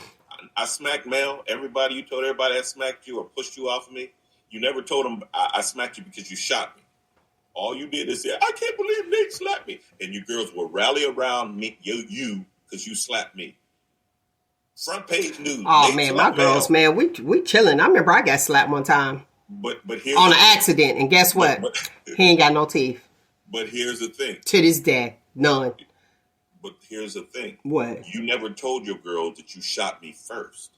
I smacked Mel. Everybody, you told everybody I smacked you or pushed you off of me. You never told them I smacked you because you shot me. All you did is say, I can't believe Nate slapped me. And you girls will rally around me, you because you slapped me. Front page news. Oh man, my girls, man, we chilling. I remember I got slapped one time. But here's on an accident, and guess what? He ain't got no teeth. But here's the thing. To this day, none. But here's the thing. What? You never told your girl that you shot me first.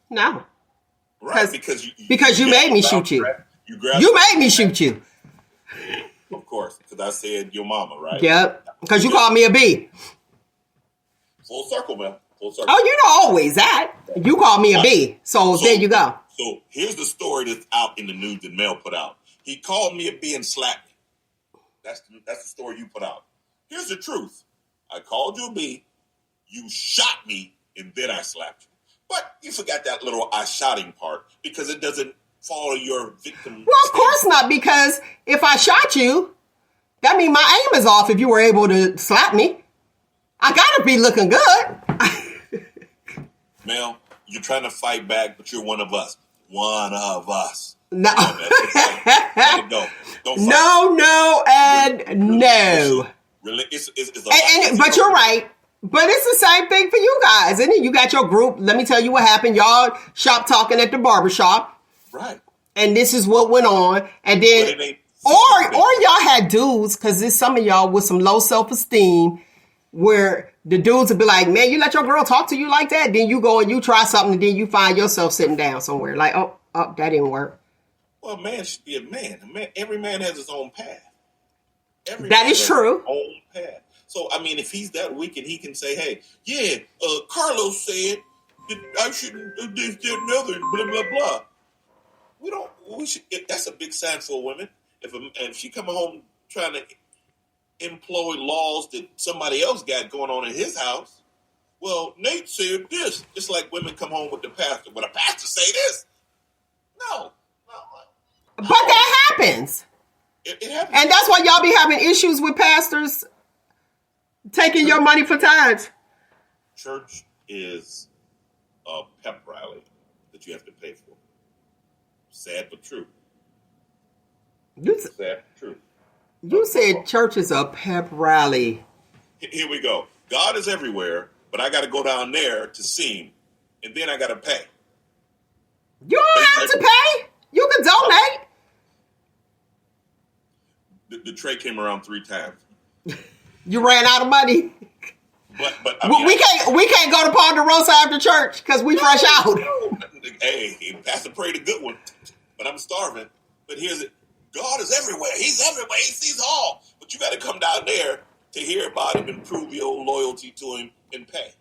No. Right, because you made me shoot you. You made me shoot you. Of course, because I said your mama, right? Yep. Because you called me a B. Full circle, man. Full circle. Oh, you know always that. You called me a B. So there you go. So here's the story that's out in the news that Mel put out. He called me a B and slapped me. That's the story you put out. Here's the truth. I called you a B, you shot me, and then I slapped you. But you forgot that little I shotting part because it doesn't follow your victim. Well, of course not, because if I shot you, that means my aim is off if you were able to slap me. I gotta be looking good. Mel, you're trying to fight back, but you're one of us. One of us. No. Let it go. Don't fight. No, and no. Really? But you're right. But it's the same thing for you guys, isn't it? You got your group. Let me tell you what happened. Y'all shop talking at the barbershop. Right. And this is what went on. And then, or y'all had dudes, because there's some of y'all with some low self-esteem, where the dudes would be like, man, you let your girl talk to you like that? Then you go and you try something, and then you find yourself sitting down somewhere. Like, oh, that didn't work. Well, a man should be a man. Every man has his own path. That is true. His own path. So, I mean, if he's that weak and he can say, hey, yeah, Carlos said that I shouldn't do this, that, and other, blah, blah, blah. That's a big sign for a woman. If she come home trying to employ laws that somebody else got going on in his house, well, Nate said this. Just like women come home with the pastor. Well, the pastor say this. No. But that happens. It happens. And that's why y'all be having issues with pastors taking your money for tithes. Church is a pep rally that you have to pay for. Sad but true. Sad but true. You said church is a pep rally. Here we go. God is everywhere, but I got to go down there to see him, and then I got to pay. You don't have to pay. You can donate. The tray came around 3 times. You ran out of money. But I mean, we can't go to Ponderosa after church because we fresh out. Hey, Pastor prayed a good one, but I'm starving. But here's it: God is everywhere. He's everywhere. He sees all. But you got to come down there to hear about him and prove your loyalty to him and pay.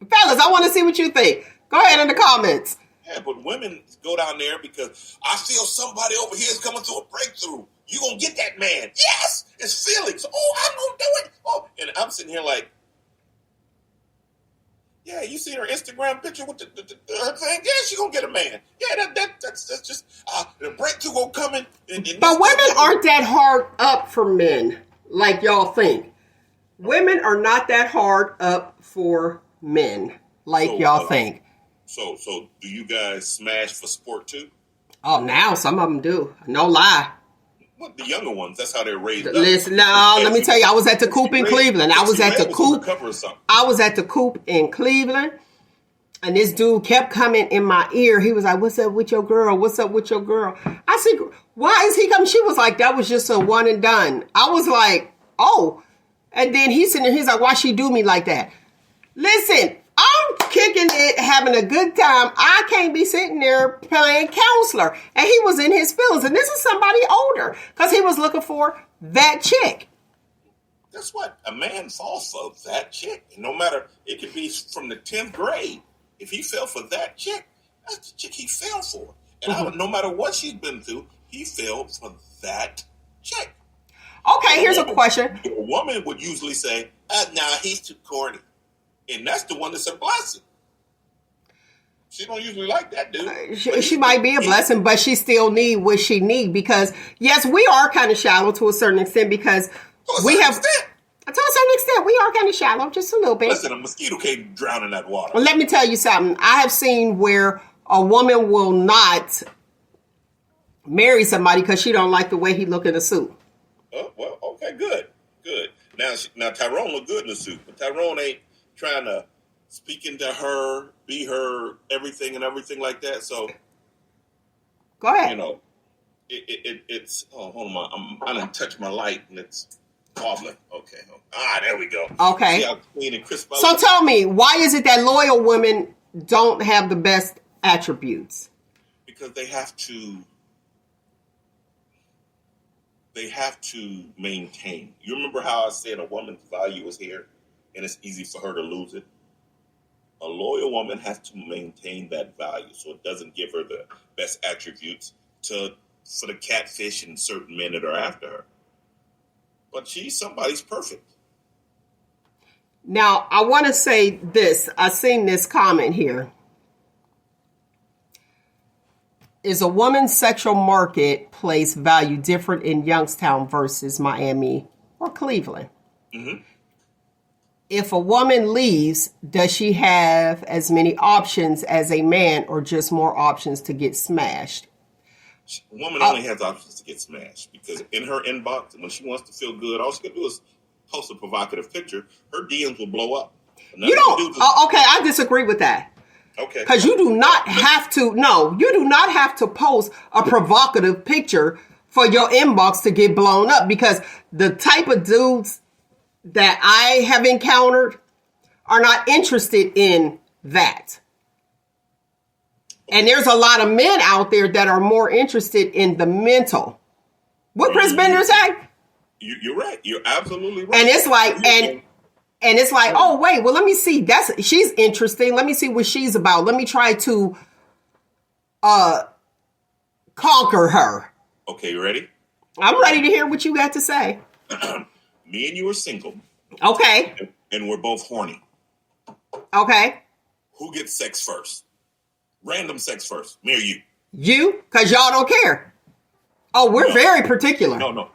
Fellas, I want to see what you think. Go ahead in the comments. Yeah, but women go down there because I feel somebody over here is coming through a breakthrough. You gonna get that man? Yes, it's feelings. Oh, I'm gonna do it. Oh, and I'm sitting here like, yeah, you see her Instagram picture with her thing? Yeah, she gonna get a man. Yeah, that's just the breakthrough gonna come in. But women aren't that hard up for men like y'all think. Women are not that hard up for men like y'all think. So do you guys smash for sport too? Oh, now some of them do. No lie. Well, the younger ones, that's how they're raised up. Listen, no, let me tell you, I was at the Coop in Cleveland. I was at the Coop. I was at the Coop in Cleveland, and this dude kept coming in my ear. He was like, "What's up with your girl? What's up with your girl?" I said, "Why is he coming?" She was like, "That was just a one and done." I was like, "Oh," and then he's sitting there. He's like, "Why she do me like that?" Listen, I'm kicking it, having a good time. I can't be sitting there playing counselor. And he was in his feelings. And this is somebody older because he was looking for that chick. Guess what? A man falls for that chick. And no matter, it could be from the 10th grade. If he fell for that chick, that's the chick he fell for. And no matter what she's been through, he fell for that chick. Okay, here's a question. A woman would usually say, nah, he's too corny. And that's the one that's a blessing. She don't usually like that dude. She might be a blessing, but she still need what she need because, yes, we are kind of shallow to a certain extent because we have... To a certain extent, we are kind of shallow, just a little bit. Listen, a mosquito can't drown in that water. Well, let me tell you something. I have seen where a woman will not marry somebody because she don't like the way he look in a suit. Oh, well, okay, good. Now Tyrone look good in a suit, but Tyrone ain't trying to speak into her, be her everything and everything like that. So, go ahead. You know, it's. Oh, hold on, I done touched my light and it's wobbling. Okay, there we go. Okay. See how clean and crisp. So tell me, why is it that loyal women don't have the best attributes? Because they have to. They have to maintain. You remember how I said a woman's value is here? And it's easy for her to lose it. A loyal woman has to maintain that value so it doesn't give her the best attributes for the catfish and certain men that are after her. But she's somebody's perfect. Now, I want to say this. I've seen this comment here. Is a woman's sexual marketplace value different in Youngstown versus Miami or Cleveland? Mm-hmm. If a woman leaves, does she have as many options as a man or just more options to get smashed? A woman only has options to get smashed because in her inbox, when she wants to feel good, all she can do is post a provocative picture. Her DMs will blow up. You don't. Okay, I disagree with that. Okay. Because you do not have to. No, you do not have to post a provocative picture for your inbox to get blown up because the type of dudes that I have encountered are not interested in that. And there's a lot of men out there that are more interested in the mental. What Chris Bender say? You're right. You're absolutely right. And it's like, and it's like, oh wait, well let me see. She's interesting. Let me see what she's about. Let me try to conquer her. Okay, you ready? I'm ready to hear what you got to say. Me and you are single. Okay. And we're both horny. Okay. Who gets sex first? Random sex first. Me or you? You? Because y'all don't care. Oh, we're very particular. No.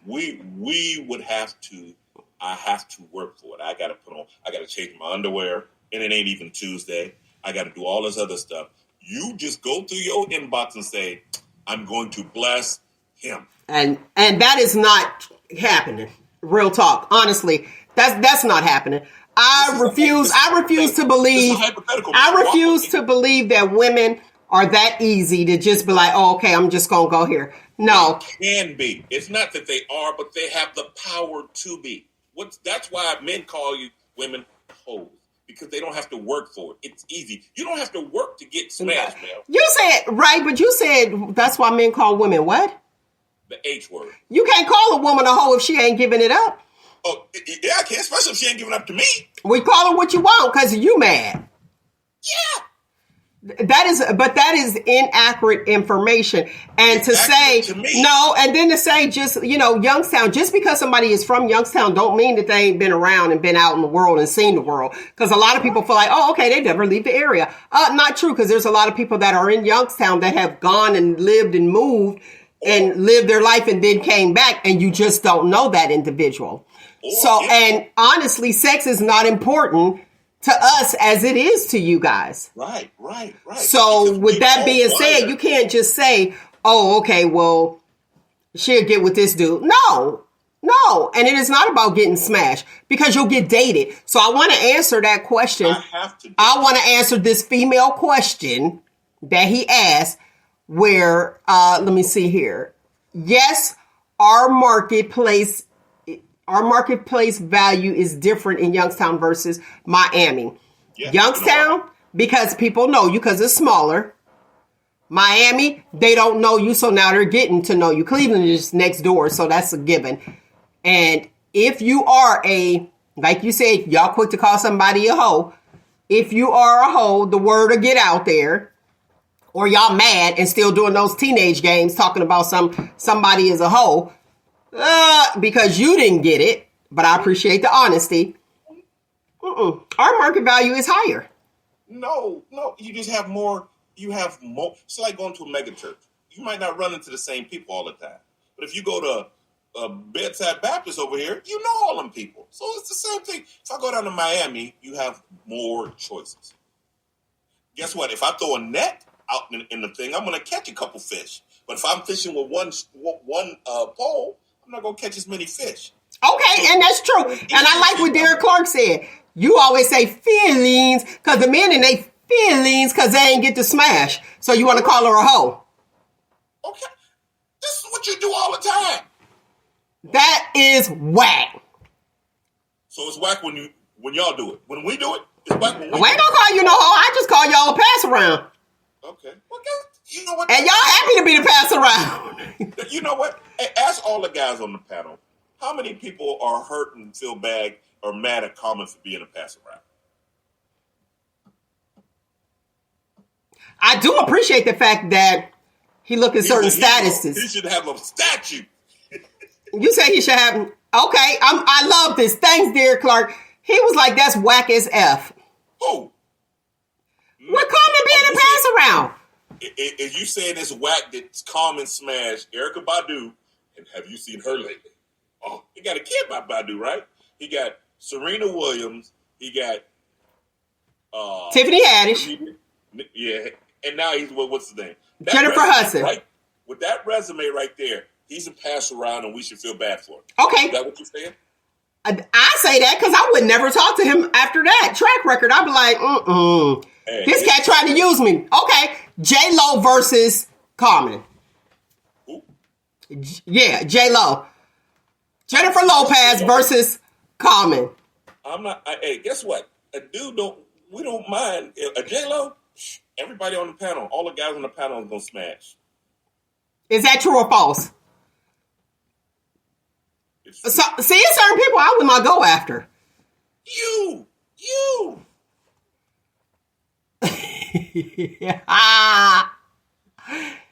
We would have to, I have to work for it. I got to change my underwear. And it ain't even Tuesday. I got to do all this other stuff. You just go through your inbox and say, I'm going to bless him. And that is not happening. Real talk. Honestly, that's not happening. I refuse to believe that women are that easy to just be like, oh, okay, I'm just going to go here. No. It can be. It's not that they are, but they have the power to be. That's why men call you women hoes. Because they don't have to work for it. It's easy. You don't have to work to get smashed, man. You said, right, but you said that's why men call women what? The H word. You can't call a woman a hoe if she ain't giving it up. Oh, yeah, I can, especially if she ain't giving up to me. We call her what you want because you mad. Yeah. That is inaccurate information. And to say, no, and then to say just, Youngstown, just because somebody is from Youngstown don't mean that they ain't been around and been out in the world and seen the world. Because a lot of people feel like, oh, okay, they never leave the area. Not true, because there's a lot of people that are in Youngstown that have gone and lived and moved and lived their life and then came back, and you just don't know that individual. And honestly, sex is not important to us as it is to you guys. Right. So with that being said, you can't just say, oh, okay, well, she'll get with this dude. No. And it is not about getting smashed because you'll get dated. So I want to answer that question. I want to answer this female question that he asked where, let me see here. Yes, our marketplace value is different in Youngstown versus Miami. Yeah, Youngstown, because people know you because it's smaller. Miami, they don't know you, so now they're getting to know you. Cleveland is next door, so that's a given. And if you are like you said, y'all quick to call somebody a hoe. If you are a hoe, the word will get out there. Or y'all mad and still doing those teenage games talking about somebody is a hoe. Because you didn't get it. But I appreciate the honesty. Our market value is higher. No, you just have more. You have more. It's like going to a mega church. You might not run into the same people all the time. But if you go to Bedside Baptist over here, you know all them people. So it's the same thing. If I go down to Miami, you have more choices. Guess what? If I throw a net out in the thing, I'm going to catch a couple fish. But if I'm fishing with one pole, I'm not going to catch as many fish. Okay, so, and that's true. And I like what Derek Clark said. You always say feelings because the men in they feelings because they ain't get to smash. So you want to call her a hoe. Okay. This is what you do all the time. That is whack. So it's whack when y'all do it. When we do it, it's whack when we ain't gonna call you no hoe. I just call y'all a pass around. Okay. Well, you know what? And y'all happy to be the pass around. You know what? Hey, ask all the guys on the panel. How many people are hurt and feel bad or mad at Common for being a pass around? I do appreciate the fact that he look at certain statuses. He should have a statue. You say he should have. Okay, I love this. Thanks, Derek Clark. He was like, "That's whack as f." Who? What Common being a pass around? Is you saying it's whack that Common smashed Erykah Badu? And have you seen her lately? Oh, he got a kid by Badu, right? He got Serena Williams. He got Tiffany Haddish. Yeah, and now he's what's his name? Jennifer Hudson. Right? With that resume right there, he's a pass around, and we should feel bad for him. Okay, is that what you're saying? I say that because I would never talk to him after that track record. I'd be like, hey, this cat trying to use me. Okay, J-Lo versus Common. Who? Yeah, J-Lo. Jennifer Lopez versus Common. I'm not. Hey, guess what? A dude we don't mind a J-Lo. Everybody on the panel, all the guys on the panel is gonna smash. Is that true or false? So, see, certain people I would not go after. You.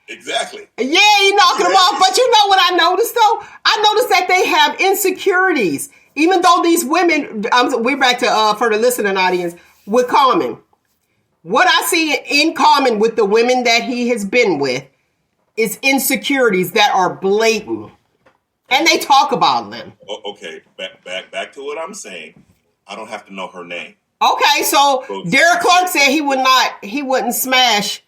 Exactly. Yeah, you knocking them off. But you know what I noticed, though? I noticed that they have insecurities. Even though these women, we're back to for the listening audience, with Common. What I see in common with the women that he has been with is insecurities that are blatant. And they talk about them. Okay, back to what I'm saying. I don't have to know her name. Okay, so Derek Clark said he wouldn't smash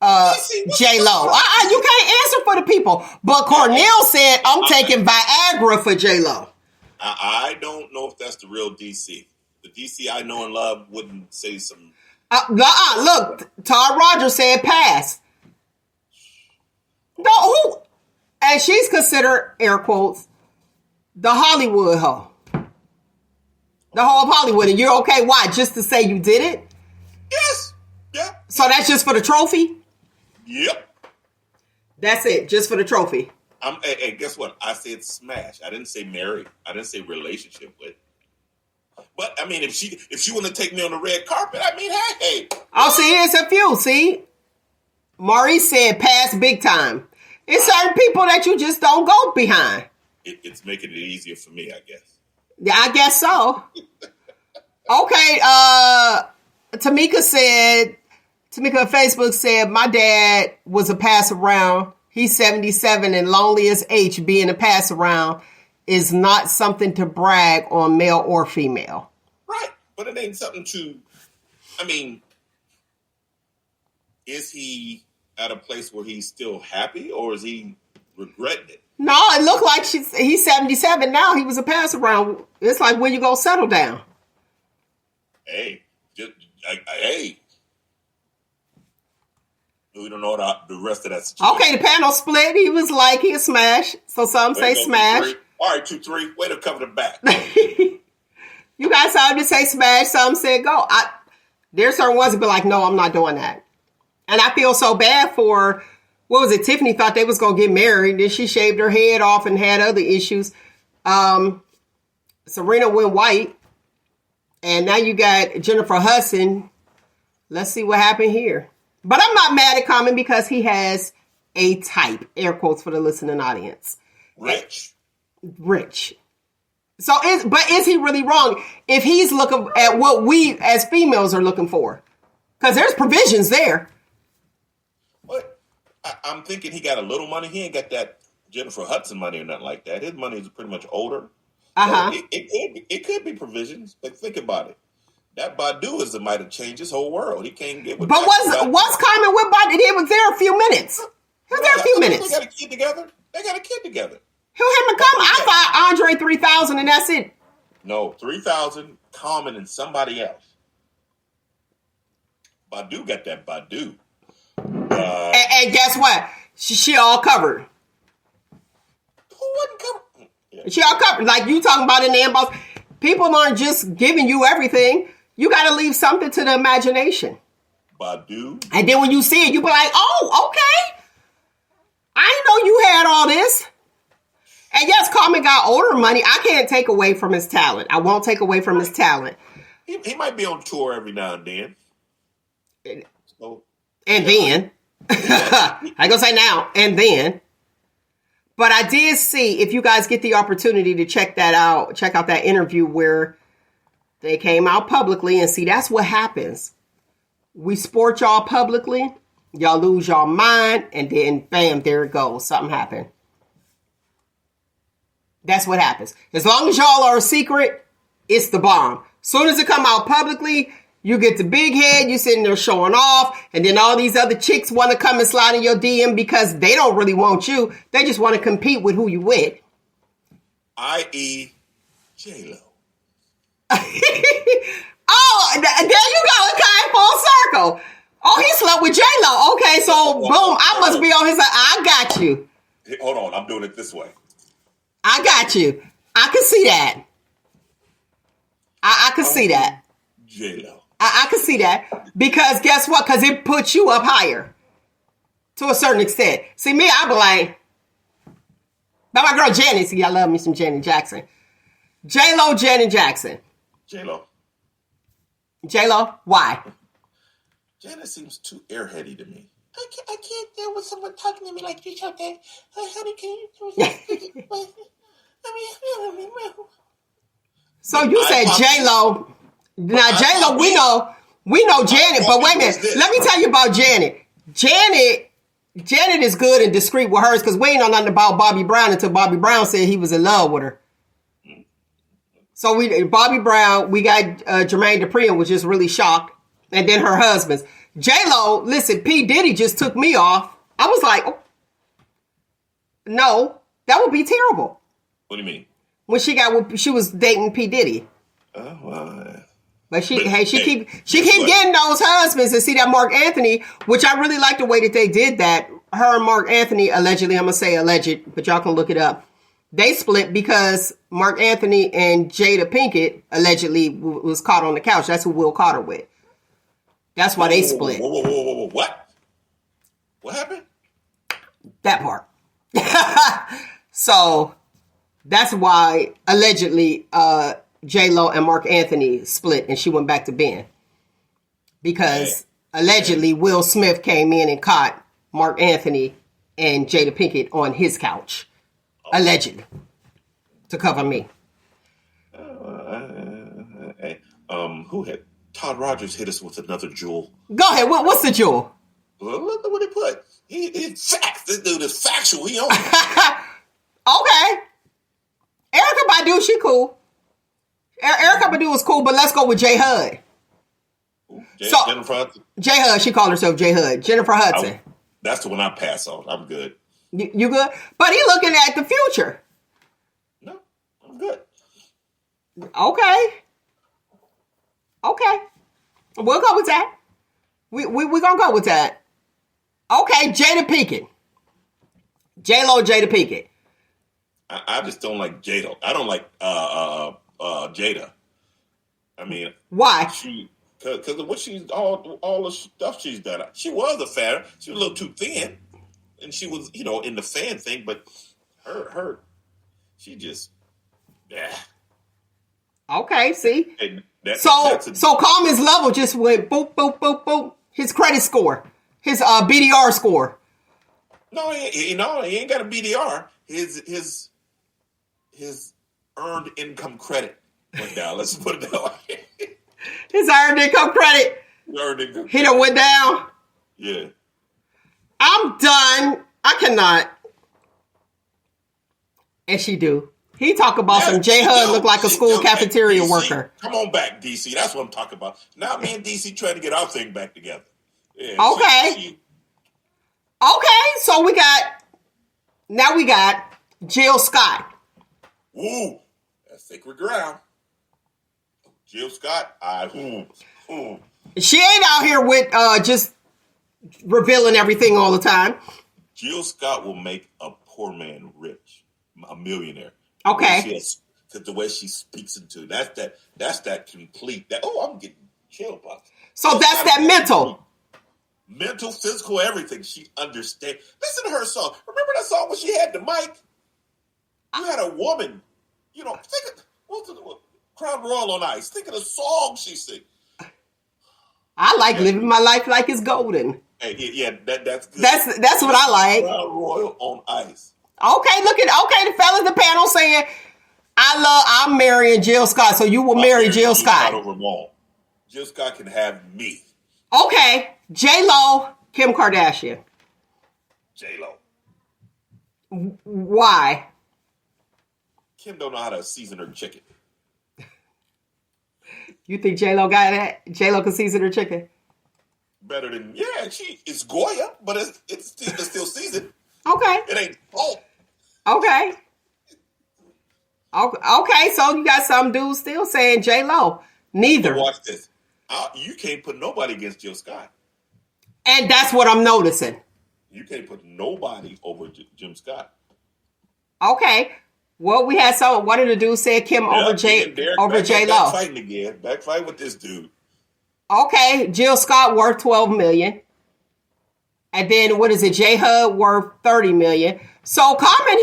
J-Lo. You can't answer for the people. But Cornell said, I'm taking Viagra for J-Lo. I don't know if that's the real DC. The DC I know and love wouldn't say some... Look, Todd Rogers said pass. No, who? And she's considered, air quotes, the Hollywood hoe. The whole of Hollywood. And you're okay? Why? Just to say you did it? Yes. Yeah. So that's just for the trophy? Yep. That's it. Just for the trophy. Hey, guess what? I said smash. I didn't say marry. I didn't say relationship with. But, I mean, if she want to take me on the red carpet, I mean, hey. Oh, see, it's a few. See? Maurice said pass big time. It's certain people that you just don't go behind. It's making it easier for me, I guess. Yeah, I guess so. Okay, Tamika on Facebook said, my dad was a pass around. He's 77 and lonely as H. Being a pass around is not something to brag on, male or female. Right, but it ain't something to, I mean, is he at a place where he's still happy, or is he regretting it. No, it looked like he's 77 now. He was a pass around. It's like, when you go settle down? Hey, hey. We don't know the rest of that situation. Okay, the panel split. He was like, he a smash. So some say smash. All right, 2-3. Way to cover the back. You got some to say smash. Some said go. There's certain ones that be like, no, I'm not doing that. And I feel so bad for, what was it? Tiffany thought they was going to get married. Then she shaved her head off and had other issues. Serena went white. And now you got Jennifer Hudson. Let's see what happened here. But I'm not mad at Common because he has a type. Air quotes for the listening audience. Rich. So, is he really wrong if he's looking at what we as females are looking for? Because there's provisions there. What? I'm thinking he got a little money. He ain't got that Jennifer Hudson money or nothing like that. His money is pretty much older. So it could be provisions. But think about it. That Badu might have changed his whole world. He can't get with. But what's Common with Badu? He was there a few minutes. He was there a few minutes. They got a kid together. Who him to come? I thought Andre 3000 and that's it. No, 3000, Common, and somebody else. Badu got that Badu. And guess what? She all covered. Who wasn't covered? Yeah. She all covered. Like you talking about in the inbox. People aren't just giving you everything. You got to leave something to the imagination. Badu. And then when you see it, you be like, oh, okay. I didn't know you had all this. And yes, Common got older money. I can't take away from his talent. I won't take away from his talent. He might be on tour every now and then. Then. I gonna say now, and then. But I did see, if you guys get the opportunity to check out that interview where they came out publicly and see, that's what happens. We sport y'all publicly, y'all lose y'all mind, and then bam, there it goes. Something happened. That's what happens. As long as y'all are a secret, it's the bomb. Soon as it come out publicly, you get the big head, you sitting there showing off, and then all these other chicks want to come and slide in your DM because they don't really want you. They just want to compete with who you with. I.e. J-Lo. Oh, there you go. It came full circle. Oh, he slept with J-Lo. Okay, so boom, I must be on his side. I got you. Hold on, I'm doing it this way. I got you. I can see that. I can see that. J-Lo. I can see that. Because guess what? Because it puts you up higher. To a certain extent. See, me, I be like, but my girl Janet, see, I love me some Janet Jackson. J-Lo, Janet Jackson. J-Lo. J-Lo, why? Janet seems too airheady to me. I can't deal with someone talking to me like this out there. Honey, can you... So you said J-Lo. Now J-Lo, we know Janet, but wait a minute. Let me tell you about Janet. Janet is good and discreet with hers because we ain't know nothing about Bobby Brown until Bobby Brown said he was in love with her. So Bobby Brown, we got Jermaine Dupri and was just really shocked. And then her husband's. J-Lo, listen, P. Diddy just took me off. I was like, oh, no, that would be terrible. What do you mean? When she was dating P. Diddy. Oh, well. But she keep getting those husbands and see that Mark Anthony, which I really like the way that they did that. Her and Mark Anthony, allegedly, I'm going to say alleged, but y'all can look it up. They split because Mark Anthony and Jada Pinkett allegedly was caught on the couch. That's who Will caught her with. That's why they split. Whoa. What? What happened? That part. So that's why allegedly J-Lo and Mark Anthony split and she went back to Ben. Because allegedly Will Smith came in and caught Mark Anthony and Jada Pinkett on his couch. Allegedly. To cover me. Who had Todd Rogers hit us with another jewel? Go ahead. What's the jewel? Well, look at what he put. It's facts. This dude is factual. He on it. Okay. Erykah Badu, she cool. Erykah Badu was cool, but let's go with J. Hud. Jennifer Hudson. J. Hud, she called herself J. Hud. Jennifer Hudson. That's the one I pass on. I'm good. You good? But he looking at the future. No, I'm good. Okay. We'll go with that. We gonna go with that. Okay, Jada Pinkett. J-Lo, Jada Pinkett. I just don't like Jada. I don't like Jada. I mean, Why? Because of what she's all the stuff she's done. She was a fan. She was a little too thin, and she was in the fan thing. But she just yeah. Okay, see. And so Commons level just went boop boop boop boop. His credit score, his BDR score. No, he ain't got a BDR. His earned income credit went down. Let's put it that way. His earned income credit. He done went down. Yeah. I'm done. I cannot. And she do. He talk about some J Hud look like a school cafeteria worker. Come on back, DC. That's what I'm talking about. Now me and DC trying to get our thing back together. Yeah, okay. Okay, so we got Jill Scott. Ooh, that's sacred ground. Jill Scott, She ain't out here with just revealing everything all the time. Jill Scott will make a poor man rich, a millionaire. Okay. Because the way she speaks into that's that complete. I'm getting chill bumps. So that's that mental, physical, everything. She understands. Listen to her song. Remember that song when she had the mic? You had a woman. Think of what's the Crown Royal on Ice. Think of the song she sings. I like living my life like it's golden. Hey, yeah, that's good. That's what I like. Crown Royal on Ice. Okay, the fellas, the panel saying, I'm marrying Jill Scott, so you will marry Jill Scott. Over Mall. Jill Scott can have me. Okay, J-Lo, Kim Kardashian. J-Lo. Why? Kim don't know how to season her chicken. You think J-Lo got that? J-Lo can season her chicken? Better than, she is Goya, but it's still seasoned. Okay. It ain't salt. Okay, so you got some dudes still saying J-Lo. Neither. But watch this. You can't put nobody against Jill Scott. And that's what I'm noticing. You can't put nobody over Jim Scott. Okay. Well, we had one of the dudes said Kim over J-Lo. Backfighting again. Backfight with this dude. Okay. Jill Scott worth $12 million. And then what is it? J Hud worth $30 million. So Common,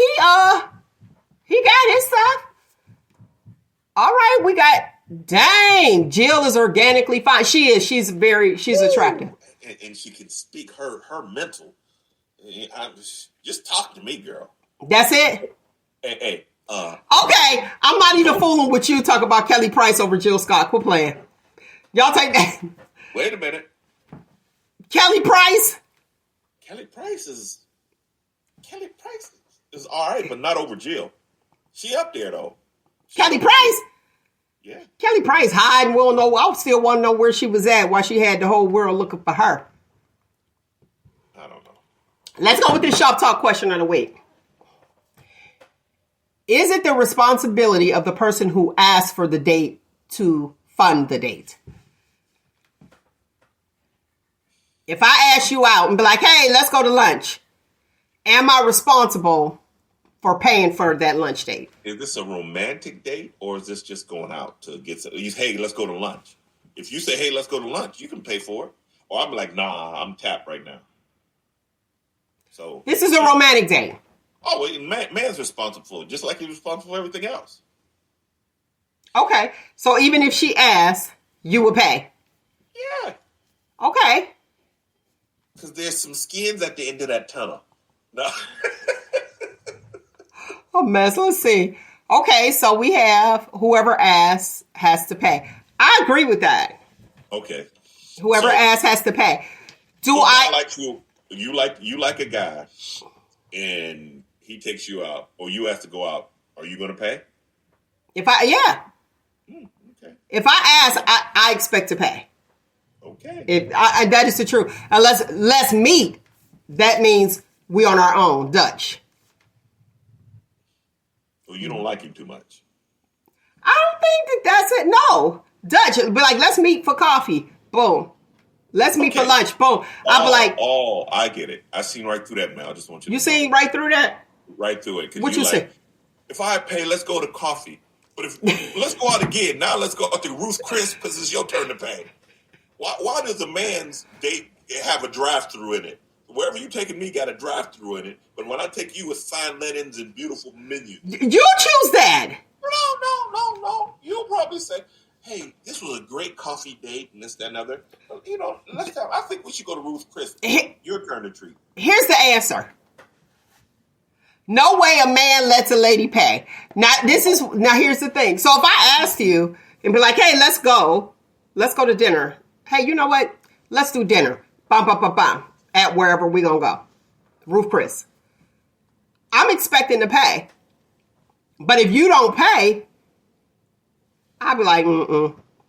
he got his stuff. All right, we got. Dang, Jill is organically fine. She is. She's attractive. And she can speak her mental. Just talk to me, girl. That's it. Hey. Okay, I'm not even fooling with you. Talk about Kelly Price over Jill Scott. Quit playing. Y'all take that. Wait a minute. Kelly Price. Kelly Price is all right, but not over Jill. She up there though. Kelly Price. Yeah. Kelly Price hiding. We'll know. I still want to know where she was at while she had the whole world looking for her. I don't know. Let's go with this shop talk question of the week. Is it the responsibility of the person who asked for the date to fund the date? If I ask you out and be like, hey, let's go to lunch, am I responsible for paying for that lunch date? Is this a romantic date or is this just going out to get some, hey, let's go to lunch? If you say, hey, let's go to lunch, you can pay for it. Or I'm like, nah, I'm tapped right now. So this is a romantic date. Oh, well, man's responsible for it, just like he's responsible for everything else. Okay. So even if she asks, you would pay? Yeah. Okay. Because there's some skins at the end of that tunnel. No. A mess. Let's see. Okay, so we have whoever asks has to pay. I agree with that. Okay. Whoever asks has to pay. Like you like a guy, and he takes you out, or you have to go out. Are you going to pay? Yeah. Okay. If I ask, I expect to pay. Okay. That is the truth. Unless let's meet, that means we on our own, Dutch. Well, you don't like him too much. I don't think that's it. No. Dutch, be like, let's meet for coffee. Boom. Let's meet for lunch. Boom. I'll be like, oh, I get it. I seen right through that, man. I just want you to know. seen right through that? Right through it. What you say? If I pay, let's go to coffee. But if let's go out again. Now let's go out to Ruth Chris because it's your turn to pay. Why does a man's date have a drive-through in it? Wherever you taking me got a drive-through in it. But when I take you, it's fine linens and beautiful menus. You choose that. No. You'll probably say, hey, this was a great coffee date and this, that, and other. You know, next time, I think we should go to Ruth Chris. Your turn to treat. Here's the answer. No way a man lets a lady pay. Now here's the thing. So if I asked you and be like, hey, let's go to dinner. Hey, you know what? Let's do dinner. Bam. At wherever we gonna go. Ruth Chris. I'm expecting to pay. But if you don't pay, I'll be like,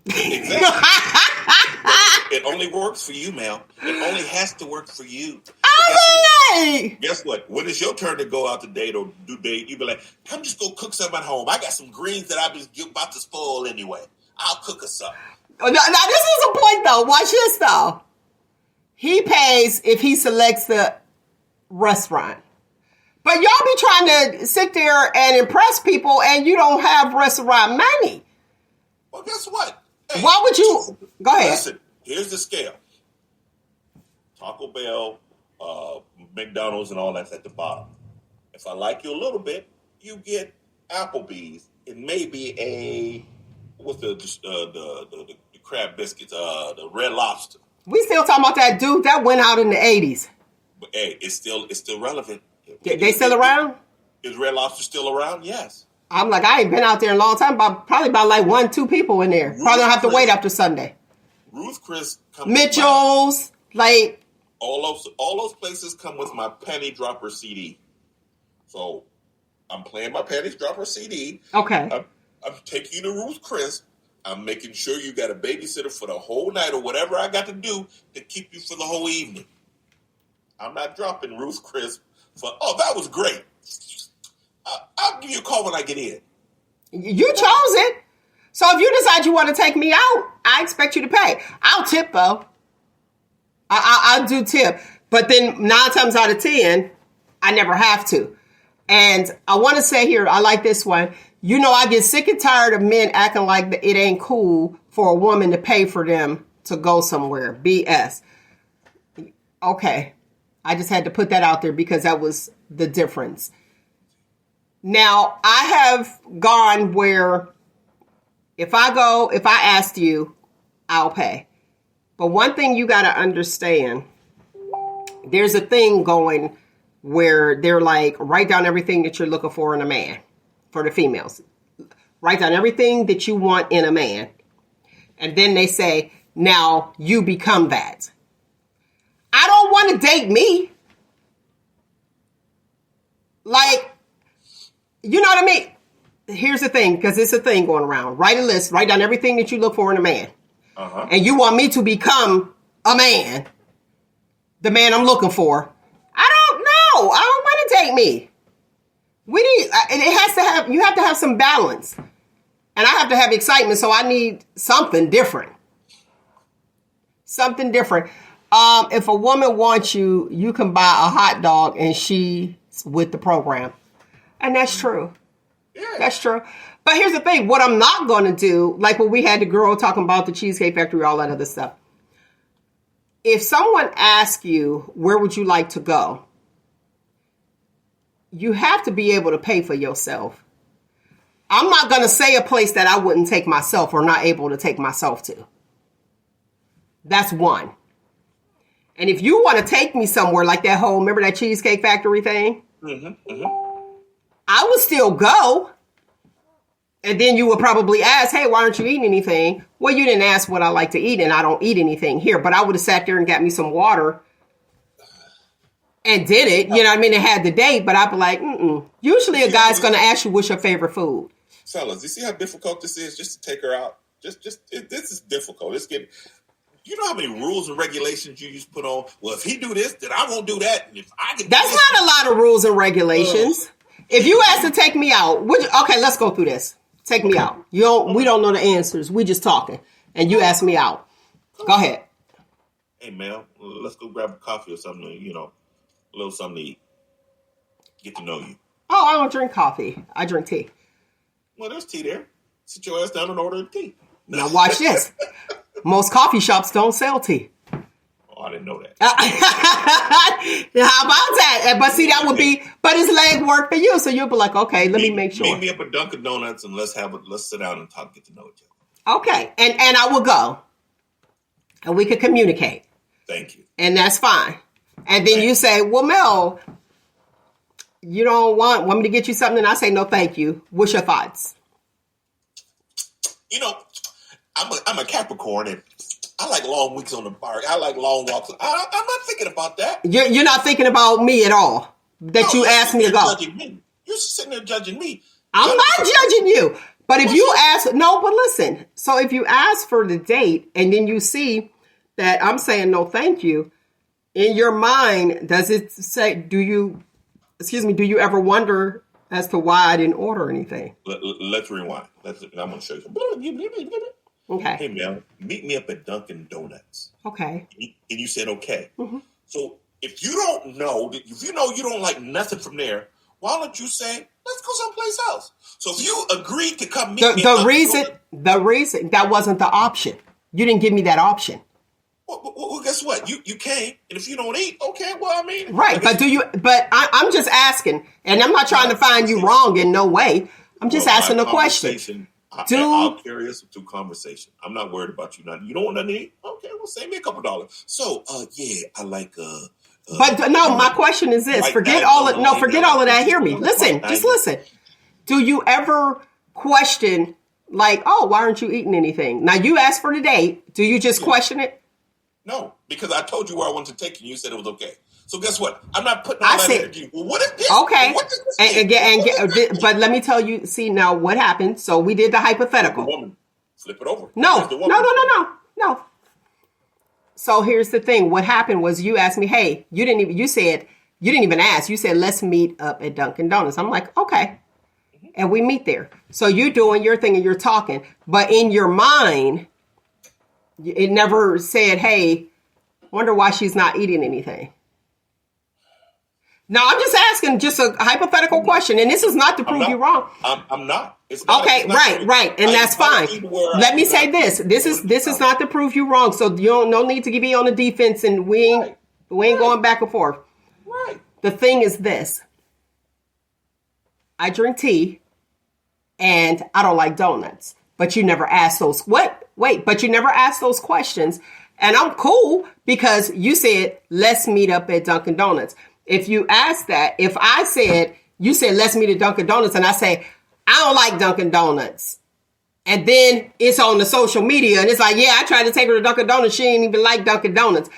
Exactly. It only works for you, Mel. It only has to work for you. Guess what? When it's your turn to go out to date or do date, you be like, I'm just going to cook something at home. I got some greens that I'm just about to spoil anyway. I'll cook us something. Now, this is a point, though. Watch this, though. He pays if he selects the restaurant. But y'all be trying to sit there and impress people and you don't have restaurant money. Well, guess what? Hey, why would you? Go ahead. Listen, here's the scale. Taco Bell, McDonald's, and all that's at the bottom. If I like you a little bit, you get Applebee's and maybe what's the crab biscuits, the Red Lobster. We still talking about that dude that went out in the 80s. But hey, it's still relevant. They still around? Is Red Lobster still around? Yes. I'm like, I ain't been out there in a long time. Probably about like 1-2 people in there. Probably don't have to wait after Sunday. Ruth Chris comes Mitchell's, like all those places come with my panty dropper CD. So I'm playing my panty dropper CD. Okay. I'm taking you to Ruth Chris. I'm making sure you got a babysitter for the whole night or whatever I got to do to keep you for the whole evening. I'm not dropping Ruth Chris for, that was great. I'll give you a call when I get in. You chose it. So if you decide you want to take me out, I expect you to pay. I'll tip, though. I'll do tip. But then 9 times out of 10, I never have to. And I want to say here, I like this one. You know, I get sick and tired of men acting like it ain't cool for a woman to pay for them to go somewhere. BS. Okay. I just had to put that out there because that was the difference. Now, I have gone where if I asked you, I'll pay. But one thing you got to understand, there's a thing going where they're like, write down everything that you're looking for in a man, for the females. Write down everything that you want in a man. And then they say, now you become that. I don't want to date me. Like, you know what I mean? Here's the thing, because it's a thing going around. Write a list. Write down everything that you look for in a man. Uh-huh. And you want me to become a man, the man I'm looking for. I don't know. I don't want to date me. You have to have some balance. And I have to have excitement, so I need something different. Something different. If a woman wants you, you can buy a hot dog and she's with the program. And that's true. Yeah. That's true. But here's the thing. What I'm not going to do, like when we had the girl talking about the Cheesecake Factory, all that other stuff. If someone asks you, where would you like to go? You have to be able to pay for yourself. I'm not going to say a place that I wouldn't take myself or not able to take myself to. That's one. And if you want to take me somewhere like that whole, remember that Cheesecake Factory thing? Mm-hmm, mm-hmm. I would still go. And then you would probably ask, hey, why aren't you eating anything? Well, you didn't ask what I like to eat, and I don't eat anything here. But I would have sat there and got me some water and did it. You know what I mean? And had the date, but I'd be like, Usually a guy's going to ask you what's your favorite food. Fellas, you see how difficult this is just to take her out? This is difficult. You know how many rules and regulations you just put on? Well, if he do this, then I won't do that. And if I can do That's this, not a lot of rules and regulations. If you ask to take me out, okay, let's go through this. Take me out. We don't know the answers. We just talking. And you ask me out. Go ahead. Hey, Mel, let's go grab a coffee or something, a little something to eat. Get to know you. Oh, I don't drink coffee. I drink tea. Well, there's tea there. Sit your ass down and order a tea. Now watch this. Most coffee shops don't sell tea. Oh, I didn't know that. How about that? But see, that would be, but it's leg work for you. So you'll be like, okay, let me make sure. Meet me up at Dunkin' Donuts and let's sit down and talk, get to know each other. Okay. And I will go. And we could communicate. Thank you. And that's fine. And then you say, well, Mel, you don't want me to get you something? And I say, no, thank you. What's your thoughts? I'm a Capricorn and I like long weeks on the bar. I like long walks. I'm not thinking about that. You're not thinking about me at all. That you asked me to go. You're sitting there judging me. I'm not judging you. But if you ask, no, but listen. So if you ask for the date and then you see that I'm saying no, thank you, in your mind, does it say, do you ever wonder as to why I didn't order anything? Let's rewind. I'm going to show you. Okay. Hey, Mel, meet me up at Dunkin' Donuts. Okay. And you said, okay. Mm-hmm. So if you don't know, if you know you don't like nothing from there, why don't you say, let's go someplace else? So if you agreed to come meet me the reason, that wasn't the option. You didn't give me that option. Well, guess what? You came, and if you don't eat, okay, well, I mean. Right, but I'm just asking, and I'm not trying to find you wrong in no way. I'm just asking a question. I'll carry us through conversation. I'm not worried about you. You don't want nothing to eat? Okay, well, save me a couple dollars. So, yeah, I like But no, my question is this: forget all of that. Hear me. Listen, just listen. Do you ever question, like, oh, why aren't you eating anything? Now you asked for the date. Do you just question it? No, because I told you where I wanted to take you. You said it was okay. So guess what? I'm not putting all that energy. Well, what is this? Okay. What is this? But let me tell you. See now what happened. So we did the hypothetical. Woman, flip it over. No. So here's the thing. What happened was you asked me, hey, you didn't even ask. You said, let's meet up at Dunkin' Donuts. I'm like, okay. And we meet there. So you're doing your thing and you're talking. But in your mind, it never said, hey, wonder why she's not eating anything. No, I'm just asking just a hypothetical question. And this is not to prove you wrong. I'm not. It's not. Okay, right. And that's fine. Let me say this. This is not to prove you wrong. So you don't no need to be on the defense and we ain't going back and forth. Right. The thing is this. I drink tea and I don't like donuts. But you never asked those but you never asked those questions. And I'm cool because you said, let's meet up at Dunkin' Donuts. If you ask that, if I said, you said, let's meet at Dunkin' Donuts, and I say, I don't like Dunkin' Donuts. And then it's on the social media, and it's like, yeah, I tried to take her to Dunkin' Donuts. She ain't even like Dunkin' Donuts.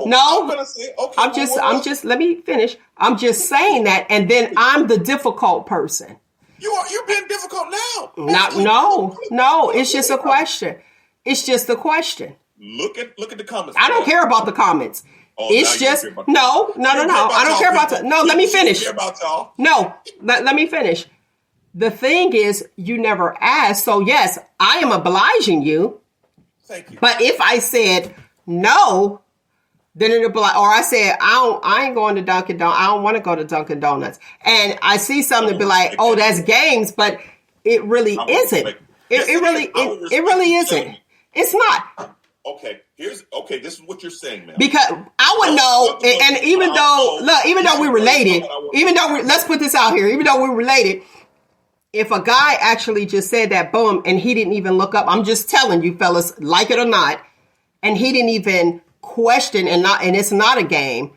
No. I'm gonna say, okay. I'm just, let me finish. I'm just saying that, and then I'm the difficult person. You're being difficult now. No. It's just a question. It's just a question. Look at the comments. I don't care about the comments. Oh, it's just no. I don't care about that. No, let me finish. No, let me finish. The thing is, you never asked. So yes, I am obliging you. Thank you. But if I said no, then it'll be like, or I said I ain't going to Dunkin' Donuts. I don't want to go to Dunkin' Donuts. And I see something to be like, oh, that's games, but it really isn't. It really isn't. It's not. Okay, this is what you're saying, man. Because I would know, and even though we're related, let's put this out here, even though we're related, if a guy actually just said that, boom, and he didn't even look up, I'm just telling you fellas, like it or not, and he didn't even question and it's not a game,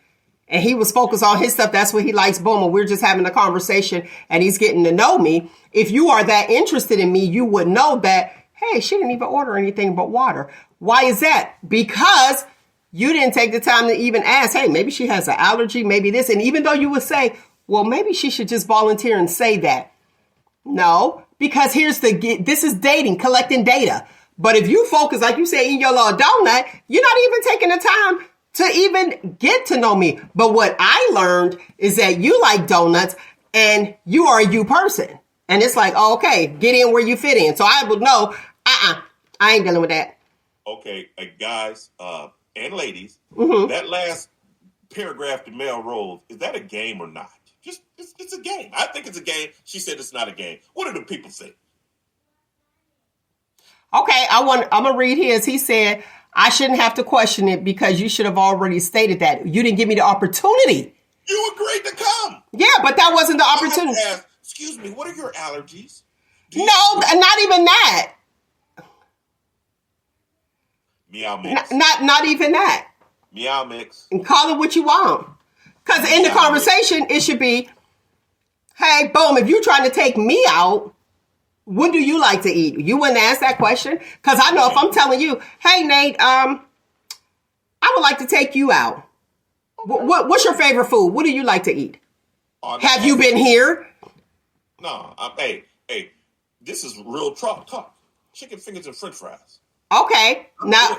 and he was focused on his stuff, that's what he likes, boom, and we're just having a conversation, and he's getting to know me. If you are that interested in me, you would know that, hey, she didn't even order anything but water. Why is that? Because you didn't take the time to even ask, hey, maybe she has an allergy, maybe this. And even though you would say, well, maybe she should just volunteer and say that. No, because this is dating, collecting data. But if you focus, like you said, eat your little donut, you're not even taking the time to even get to know me. But what I learned is that you like donuts and you are a you person. And it's like, oh, okay, get in where you fit in. So I would know, I ain't dealing with that. Okay, guys and ladies, that last paragraph to Mel Rose, is that a game or not? Just it's a game. I think it's a game. She said it's not a game. What do the people say? Okay, I'm gonna read his. He said, I shouldn't have to question it because you should have already stated that. You didn't give me the opportunity. You agreed to come. Yeah, but that wasn't the opportunity. Excuse me, what are your allergies? No, not even that. Meow mix. Not even that. Meow mix. And call it what you want. Because in the conversation, it should be, hey, boom, if you're trying to take me out, what do you like to eat? You wouldn't ask that question. Because I know if I'm telling you, hey, Nate, I would like to take you out. Okay. What's your favorite food? What do you like to eat? Have you been here? No. Hey, this is real talk. Chicken fingers and french fries. Okay. Now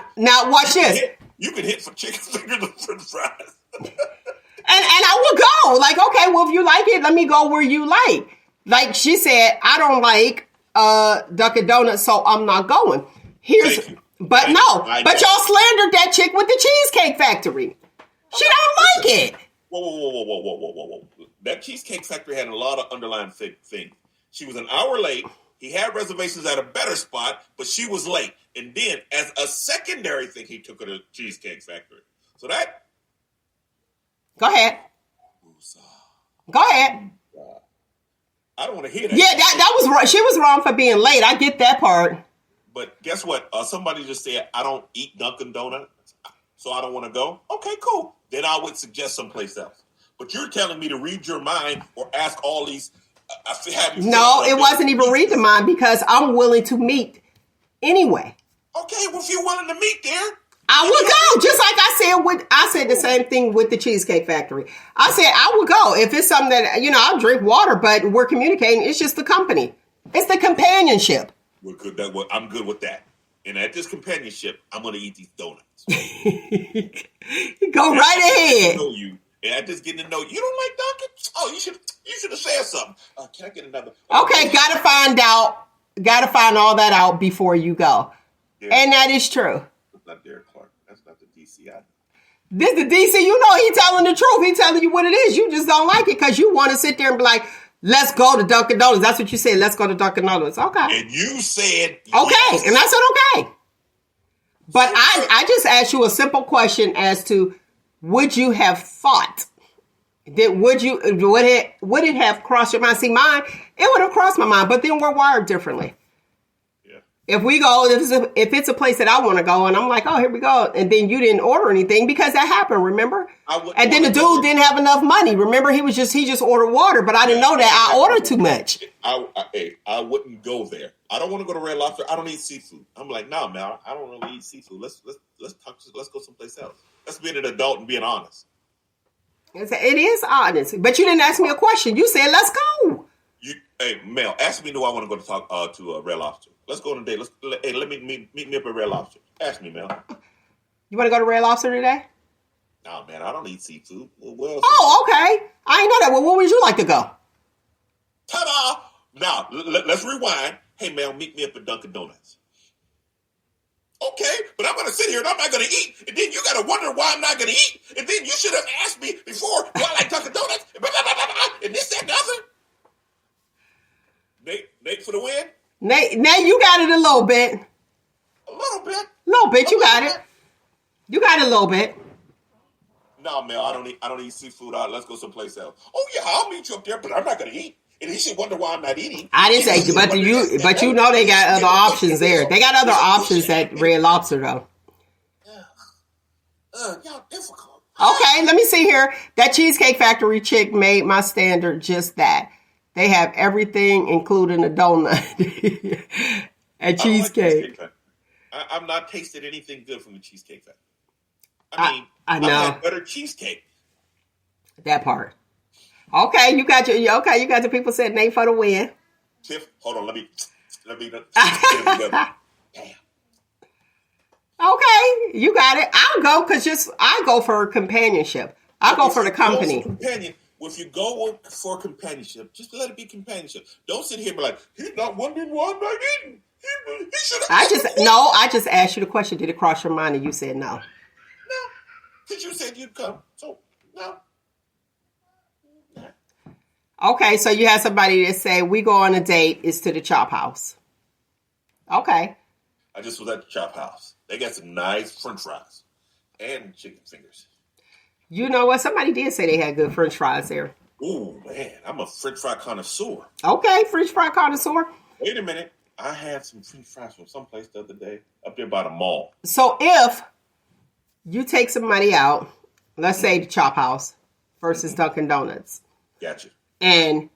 watch this. You can hit for chicken fingers and french fries. And I would go. Like, okay, well, if you like it, let me go where you like. Like she said, I don't like Dunkin' Donuts, so I'm not going. But y'all slandered that chick with the Cheesecake Factory. She don't like it. Whoa. That Cheesecake Factory had a lot of underlying things. She was an hour late. He had reservations at a better spot, but she was late. And then, as a secondary thing, he took her to Cheesecake Factory. So that... Go ahead. Go ahead. I don't want to hear that. Yeah, that was right. She was wrong for being late. I get that part. But guess what? Somebody just said, I don't eat Dunkin' Donuts, so I don't want to go. Okay, cool. Then I would suggest someplace else. But you're telling me to read your mind or ask all these... No, it wasn't even read the mind because I'm willing to meet anyway. Okay, well, if you're willing to meet there... I would go, just like I said the same thing with the Cheesecake Factory. I said I would go. If it's something that, I'll drink water, but we're communicating. It's just the company. It's the companionship. I'm good with that. And at this companionship, I'm going to eat these donuts. Go right ahead. Know you. And I just getting to know you. You don't like Dunkin'? Oh, you should have said something. Can I get another? Okay, gotta find all that out before you go. And that is true. Not Derek Clark. That's not the DC. This the DC. He telling the truth. He telling you what it is. You just don't like it because you want to sit there and be like, let's go to Dunkin' Donuts. That's what you said. Let's go to Dunkin' Donuts. Okay. And you said okay. Yes. And I said okay. But I just asked you a simple question as to would you have thought that would it have crossed your mind? See, mine, it would have crossed my mind, but then we're wired differently. If we go, if it's a place that I want to go, and I'm like, oh, here we go, and then you didn't order anything because that happened, remember? And then the dude didn't have enough money. Remember, he just ordered water, but I didn't know that I ordered too much. I wouldn't go there. I don't want to go to Red Lobster. I don't eat seafood. I'm like, no, man, I don't really eat seafood. Let's go someplace else. Let's be an adult and being honest. It is honest, but you didn't ask me a question. You said, let's go. Hey, Mel, ask me, do I want to go to talk to Red Lobster? Let's go on a date. Let me meet me up at Red Lobster. Ask me, Mel. You want to go to Red Lobster today? No, man, I don't eat seafood. Okay. I ain't know that. Well, where would you like to go? Ta-da! Now, let's rewind. Hey, Mel, meet me up at Dunkin' Donuts. Okay, but I'm going to sit here and I'm not going to eat. And then you got to wonder why I'm not going to eat. And then you should have asked me before, do I like Dunkin' Donuts? And this, that, and other. Nate for the win? Nate, you got it a little bit. A little bit. You got it. You got it a little bit. No, Mel, I don't eat seafood. Let's go someplace else. Oh yeah, I'll meet you up there, but I'm not gonna eat. And he should wonder why I'm not eating. I didn't say, but you know they got other options there. They got other options at Red Lobster though. Y'all difficult. Okay, let me see here. That Cheesecake Factory chick made my standard just that. They have everything, including a donut and cheesecake. I've not tasted anything good from the Cheesecake Factory. I know. I've had better cheesecake. That part. Okay, you got your people said Nate for the win. Tiff, hold on, let me get it together. Damn. Okay, you got it. I'll go because I go for companionship. I'll go for the company. If you go for companionship, just let it be companionship. Don't sit here and be like, he's not wondering why I'm not eating. He should have. I just asked you the question. Did it cross your mind? And you said no. No, because you said you'd come. So no. Okay, so you have somebody that say we go on a date. It's to the Chop House. Okay. I just was at the Chop House. They got some nice French fries and chicken fingers. You know what? Somebody did say they had good French fries there. Ooh, man, I'm a French fry connoisseur. Okay, French fry connoisseur. Wait a minute. I had some French fries from someplace the other day up there by the mall. So if you take some money out, let's say the Chop House versus Dunkin' Donuts. Gotcha. And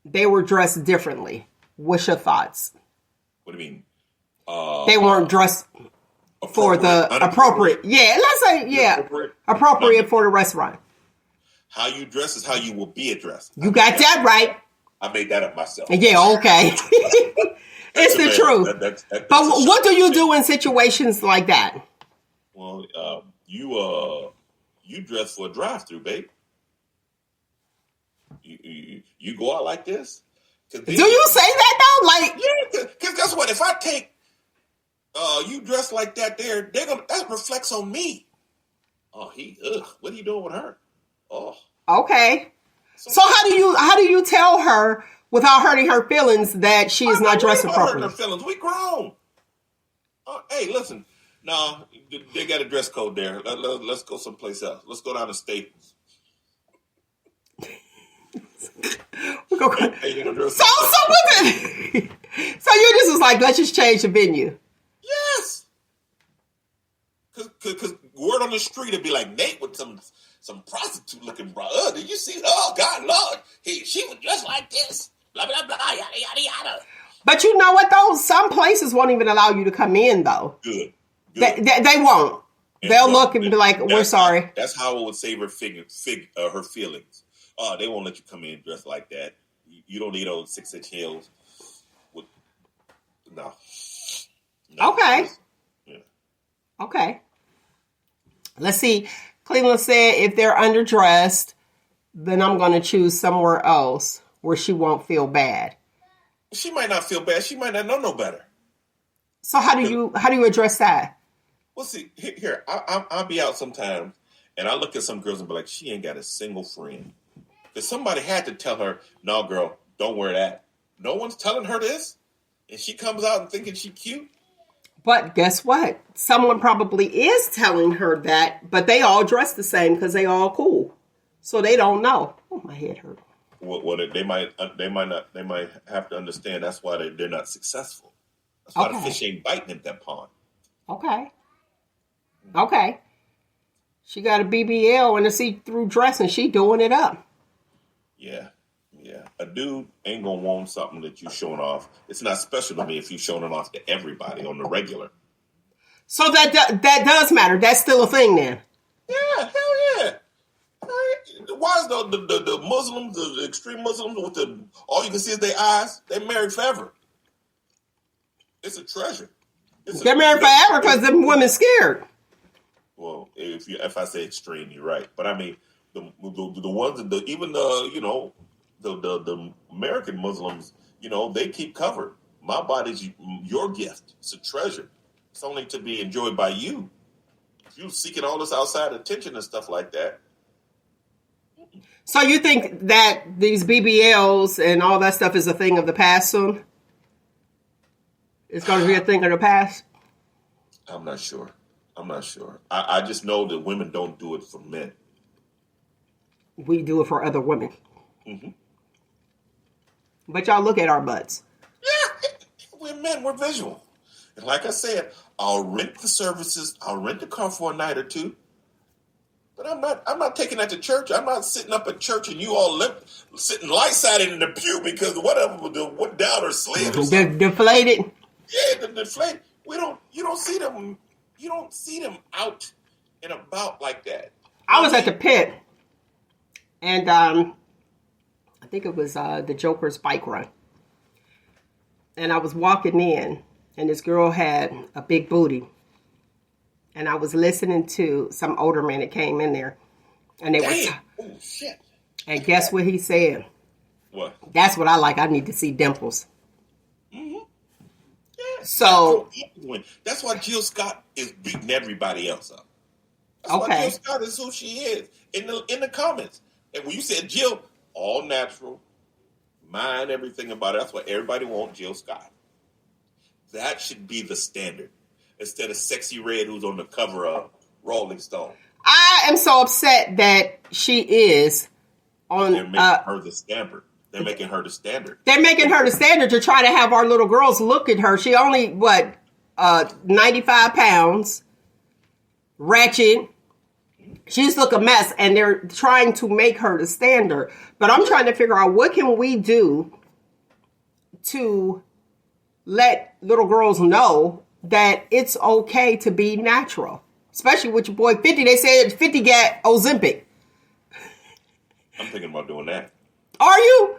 they were dressed differently. What's your thoughts? What do you mean? They weren't dressed for the appropriate. Yeah, let's say, appropriate for the restaurant. How you dress is how you will be addressed. You got that right. I made that up myself. Yeah, okay. It's the truth. But what do you do in situations like that? Well, you dress for a drive-through, babe. You go out like this. Do you say that though? Like, yeah, because guess what? If I take you dress like that, that reflects on me. Oh, what are you doing with her? Oh, okay. So how do you tell her without hurting her feelings that she is not dressed appropriately? Hurting her feelings. We grown. Hey, listen. No, they got a dress code there. Let's go someplace else. Let's go down to Staples. So you just was like, let's just change the venue. Yes. Because word on the street would be like Nate with some prostitute looking bro. Did you see? Oh God, Lord, she was just like this. Blah blah blah. Yada yada yada. But you know what though? Some places won't even allow you to come in though. Good. They won't. They'll look and be like, "We're sorry." That's how it would save her her feelings. They won't let you come in dressed like that. You don't need those 6-inch heels. No. Okay. Yeah. Okay. Let's see. Cleveland said if they're underdressed, then I'm going to choose somewhere else where she won't feel bad. She might not feel bad. She might not know no better. So how do you address that? Well, see, here I'll be out sometimes, and I look at some girls and be like, she ain't got a single friend. Because somebody had to tell her, no, girl, don't wear that. No one's telling her this, and she comes out and thinking she cute. But guess what? Someone probably is telling her that, but they all dress the same because they all cool. So they don't know. Oh, my head hurt. Well, they might have to understand that's why they're not successful. That's why the fish ain't biting at that pond. Okay. She got a BBL and a see-through dress, and she doing it up. Yeah. A dude ain't gonna want something that you showing off. It's not special to me if you showing it off to everybody on the regular. So that does matter. That's still a thing then. Yeah, hell yeah. Why is the Muslims, the extreme Muslims, with all you can see is their eyes? They're married forever. It's a treasure. They're married forever because them women scared. Well, if I say extreme, you're right. But I mean, the ones that even the American Muslims, they keep covered. My body's your gift. It's a treasure. It's only to be enjoyed by you. If you're seeking all this outside attention and stuff like that. So you think that these BBLs and all that stuff is a thing of the past soon? It's going to be a thing of the past? I'm not sure. I just know that women don't do it for men. We do it for other women. Mm-hmm. But y'all look at our butts. Yeah, we're men. We're visual. And like I said, I'll rent the services. I'll rent the car for a night or two. But I'm not taking that to church. I'm not sitting up at church and you all sitting light-sided in the pew because whatever went down or slid or something. Deflated. Yeah, deflated. You don't see them. You don't see them out and about like that. I was at the pit, and I think it was the Joker's bike run, and I was walking in, and this girl had a big booty, and I was listening to some older man that came in there, and they were. Oh shit! And guess what he said? What? That's what I like. I need to see dimples. Mm-hmm. Yeah. So that's why Jill Scott is beating everybody else up. That's okay. why Jill Scott is who she is in the comments. And when you said Jill, all natural, mind everything about it. That's why everybody wants Jill Scott. That should be the standard instead of Sexy Red, who's on the cover of Rolling Stone. I am so upset that she is on. They're making her the standard. They're making her the standard. They're making her the standard to try to have our little girls look at her. She only 95 pounds, ratchet. She just look a mess, and they're trying to make her the standard. But I'm trying to figure out what can we do to let little girls know that it's okay to be natural. Especially with your boy 50. They said 50 got Ozempic. I'm thinking about doing that. Are you?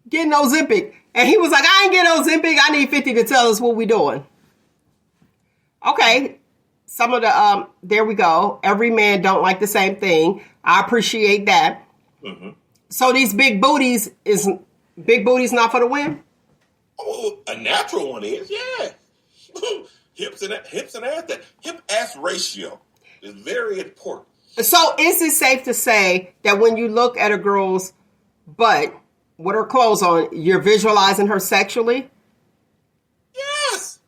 Getting Ozempic. And he was like, I ain't getting Ozempic. I need 50 to tell us what we doing. Okay. Some of the, there we go. Every man don't like the same thing. I appreciate that. Mm-hmm. So these big booties not for the win? Oh, a natural one is, yeah. hips and ass. That hip-ass ratio is very important. So is it safe to say that when you look at a girl's butt with her clothes on, you're visualizing her sexually? Yes.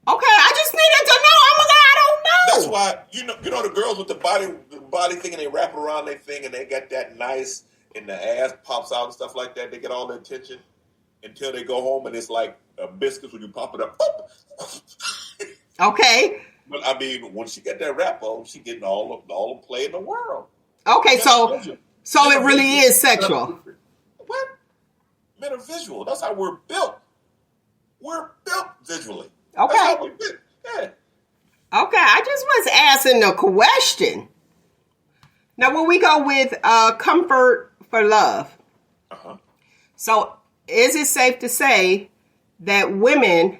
Okay, I just needed to know. I don't know. That's why you know the girls with the body thing, and they wrap it around their thing, and they got that nice, and the ass pops out and stuff like that. They get all the attention until they go home, and it's like biscuits when you pop it up. Okay. But I mean, when she got that wrap on, she getting all the play in the world. Okay, so it really is sexual. What? Men are visual. That's how we're built. We're built visually. Okay. That's how we're built. Yeah. Okay, I just was asking a question. Now, when we go with comfort for love, so is it safe to say that women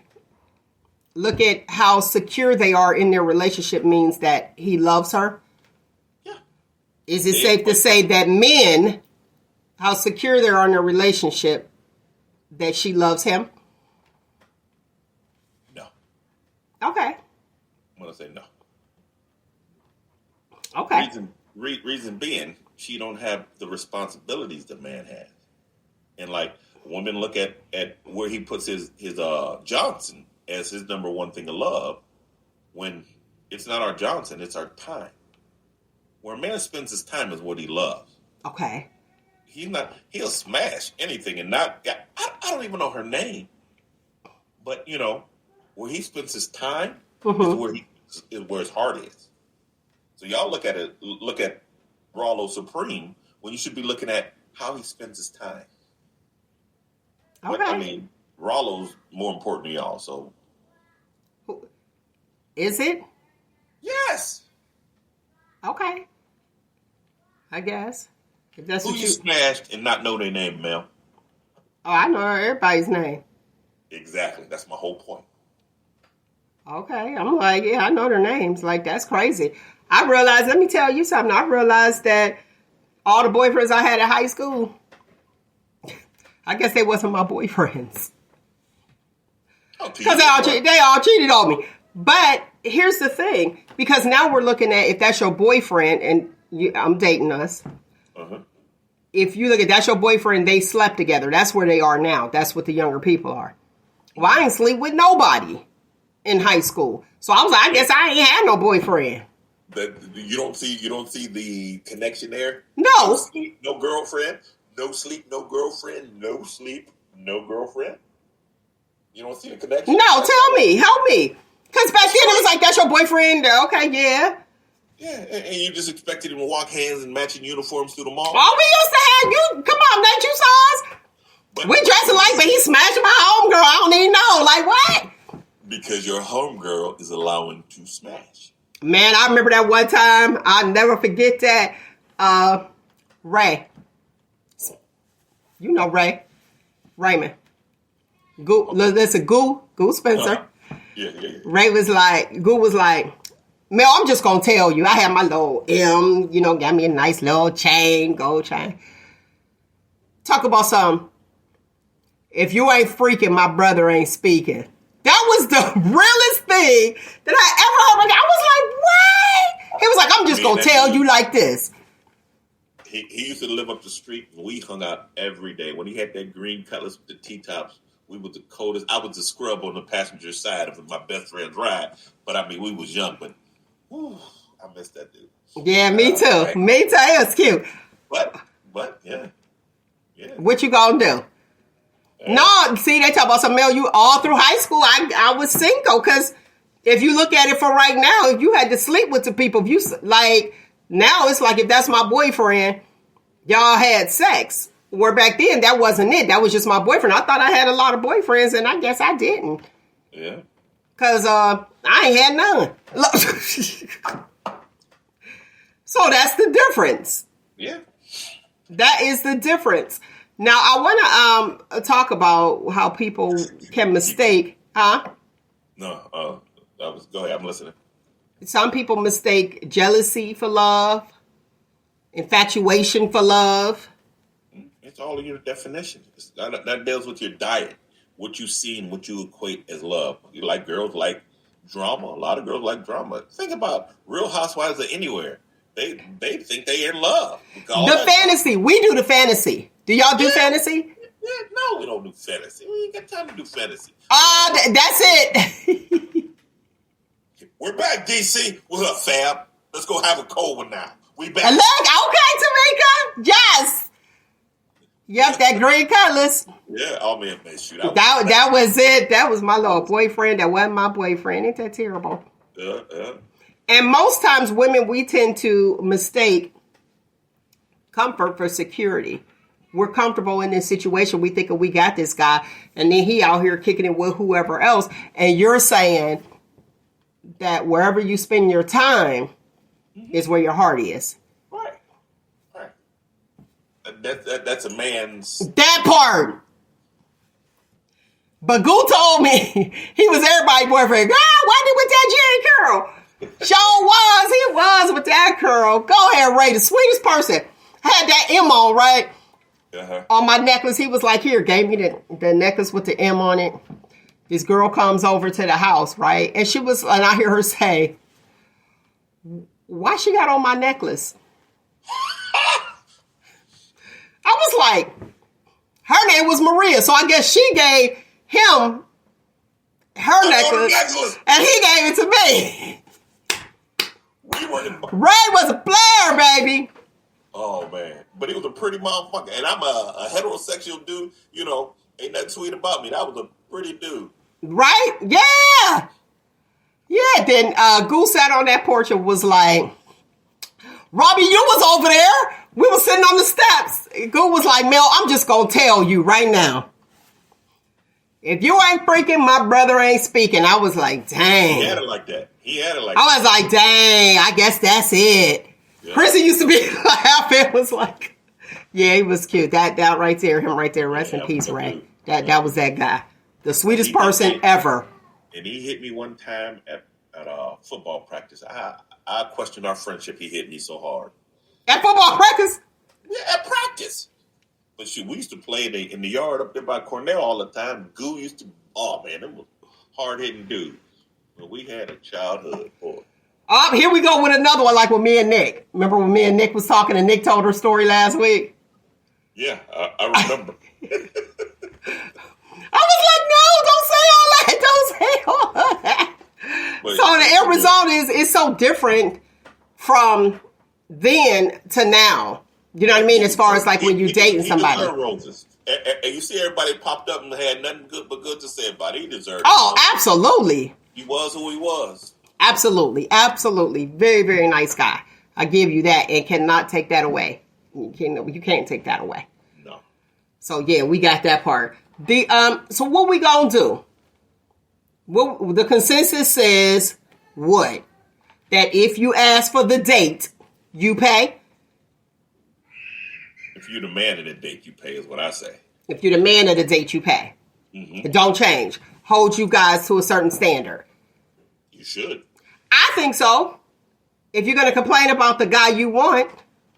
look at how secure they are in their relationship means that he loves her? Yeah. Is it safe to say that men, how secure they are in their relationship, that she loves him? No. Okay. I'm going to say no. Okay. Reason being, she don't have the responsibilities the man has. And like, women look at where he puts his Johnson as his number one thing of love, when it's not our Johnson, it's our time. Where a man spends his time is what he loves. Okay. He'll smash anything and I don't even know her name. But, where he spends his time is where his heart is. So y'all look at Rollo Supreme when you should be looking at how he spends his time. Okay. But, I mean, Rollo's more important to y'all, so. Is it? Yes. Okay. I guess. If that's Who what you smashed and not know their name, Mel? Oh, I know everybody's name. Exactly. That's my whole point. Okay. I'm like, yeah, I know their names. Like, that's crazy. Let me tell you something. I realized that all the boyfriends I had in high school, I guess they wasn't my boyfriends. Because they all cheated on me. But here's the thing. Because now we're looking at if that's your boyfriend, and I'm dating us. Uh-huh. If you look at that's your boyfriend, they slept together. That's where they are now. That's what the younger people are. Well, I ain't sleep with nobody in high school. So I was like, I guess I ain't had no boyfriend. You don't see the connection there? No. No sleep, no girlfriend. No sleep, no girlfriend. No sleep, no girlfriend. You don't see the connection? No, tell me. Help me. Because back then it was like, that's your boyfriend. Okay, yeah. Yeah, and you just expected him to walk hands in matching uniforms through the mall? Oh, we used to have you. Come on, that you saw us? But we dressed alike, but he smashed my homegirl. I don't even know. Like, what? Because your homegirl is allowing to smash. Man, I remember that one time. I'll never forget that. Ray. You know Ray. Raymond. Goo Spencer. Yeah. Ray was like, Mel, I'm just gonna tell you, I had my little M, got me a nice little chain, gold chain. Talk about something. If you ain't freaking, my brother ain't speaking. That was the realest thing that I ever heard. I was like, what? He was like, I'm just gonna tell you like this. He used to live up the street, and we hung out every day. When he had that green Cutlass with the T-tops, we were the coldest. I was the scrub on the passenger side of my best friend's ride. But, I mean, we was young, but whew, I miss that dude. Yeah, me too. Right. Me too. It was cute. But, yeah. What you gonna do? No, see, they talk about some Mel, you all through high school, I was single, because if you look at it for right now, if you had to sleep with the people, if you, like, now it's like if that's my boyfriend, y'all had sex. Where back then, that wasn't it. That was just my boyfriend. I thought I had a lot of boyfriends, and I guess I didn't. Yeah. Because I ain't had none. So that's the difference. Yeah. That is the difference. Now, I want to talk about how people can mistake, No, go ahead, I'm listening. Some people mistake jealousy for love, infatuation for love. It's all in your definition. That deals with your diet, what you see and what you equate as love. You like girls like drama. A lot of girls like drama. Think about Real Housewives of Anywhere. They think they in love. The fantasy. Drama. We do the fantasy. Do y'all do fantasy? Yeah, no, we don't do fantasy. We ain't got time to do fantasy. That's it. We're back, DC. What's up, fam? Let's go have a cold one now. We back. Look, okay, Tamika. Yes. Yep, that green Cutlass. Yeah, oh man, shoot. That was it. That was my little boyfriend. That wasn't my boyfriend. Ain't that terrible? Yeah. And most times, women, we tend to mistake comfort for security. We're comfortable in this situation. We think we got this guy, and then he out here kicking it with whoever else. And you're saying that wherever you spend your time is where your heart is. Right. That's a man's... That part. But Goo told me he was everybody's boyfriend. Girl, why did with that Jerry curl? Sure was. He was with that curl. Go ahead, Ray. The sweetest person. Had that M on, right? Uh-huh. On my necklace. He was like, here, gave me the necklace with the M on it. This girl comes over to the house, right? And I hear her say, why she got on my necklace? I was like, her name was Maria. So I guess she gave him her necklace. And he gave it to me. Ray was a player, baby. Oh, man. But he was a pretty motherfucker. And I'm a heterosexual dude. Ain't nothing sweet about me. That was a pretty dude. Right? Yeah. Yeah. Then Goo sat on that porch and was like, Robbie, you was over there. We were sitting on the steps. Goo was like, Mel, I'm just going to tell you right now. If you ain't freaking, my brother ain't speaking. I was like, dang. He had it like that. I was like, dang, I guess that's it. Yeah. Chrissy used to be laughing. It was like, yeah, he was cute. That right there, him right there. Rest in peace, Ray. That was that guy. The sweetest person ever. And he hit me one time at football practice. I questioned our friendship. He hit me so hard. At football practice? Yeah, at practice. But shoot, we used to play in the yard up there by Cornell all the time. Goo used to, it was hard-hitting dude. But we had a childhood, boy. Here we go with another one like with me and Nick. Remember when me and Nick was talking and Nick told her story last week? Yeah, I remember. I was like, no, don't say all that. But, so the end result is so different from then to now. You know what I mean? As far as like when you dating somebody. He deserved roses. And you see everybody popped up and had nothing good but good to say about it. He deserved it. Oh, absolutely. He was who he was. Absolutely. Absolutely. Very, very nice guy. I give you that and cannot take that away. You can't take that away. No. So yeah, we got that part. So what we gonna do? The consensus says what? That if you ask for the date, you pay? If you're the man of the date, you pay is what I say. If you're the man of the date, you pay. Mm-hmm. It don't change. Hold you guys to a certain standard. You should. I think so. If you're going to complain about the guy you want,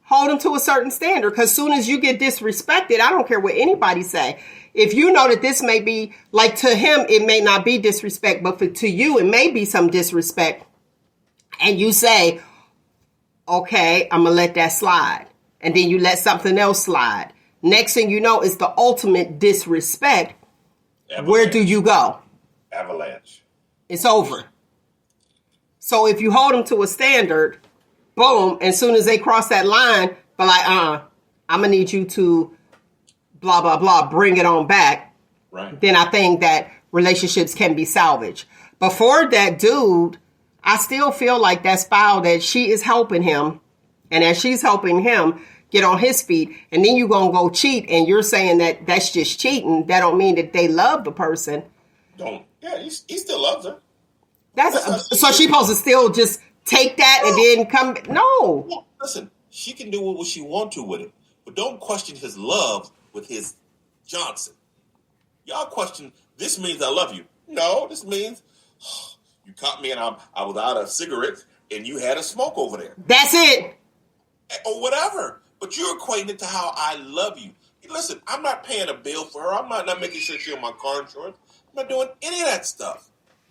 hold him to a certain standard. Because soon as you get disrespected, I don't care what anybody say. If you know that this may be, like to him, it may not be disrespect, but to you, it may be some disrespect. And you say, okay, I'm going to let that slide. And then you let something else slide. Next thing you know, it's the ultimate disrespect. Avalanche. Where do you go? Avalanche. It's over. So if you hold them to a standard, boom, as soon as they cross that line, but like, I'm going to need you to blah, blah, blah, bring it on back. Right. Then I think that relationships can be salvaged. But for that dude, I still feel like that's foul that she is helping him. And as she's helping him get on his feet, and then you're going to go cheat, and you're saying that that's just cheating. That don't mean that they love the person. Don't. Yeah, he still loves her. So she's supposed to still just take that and then come. No. Well, listen, she can do what she wants to with it, but don't question his love with his Johnson. Y'all question, this means I love you. No, this means you caught me and I was out of cigarettes and you had a smoke over there. That's it. Or whatever. But you're equating it to how I love you. Listen, I'm not paying a bill for her. I'm not making sure she's on my car insurance. I'm not doing any of that stuff.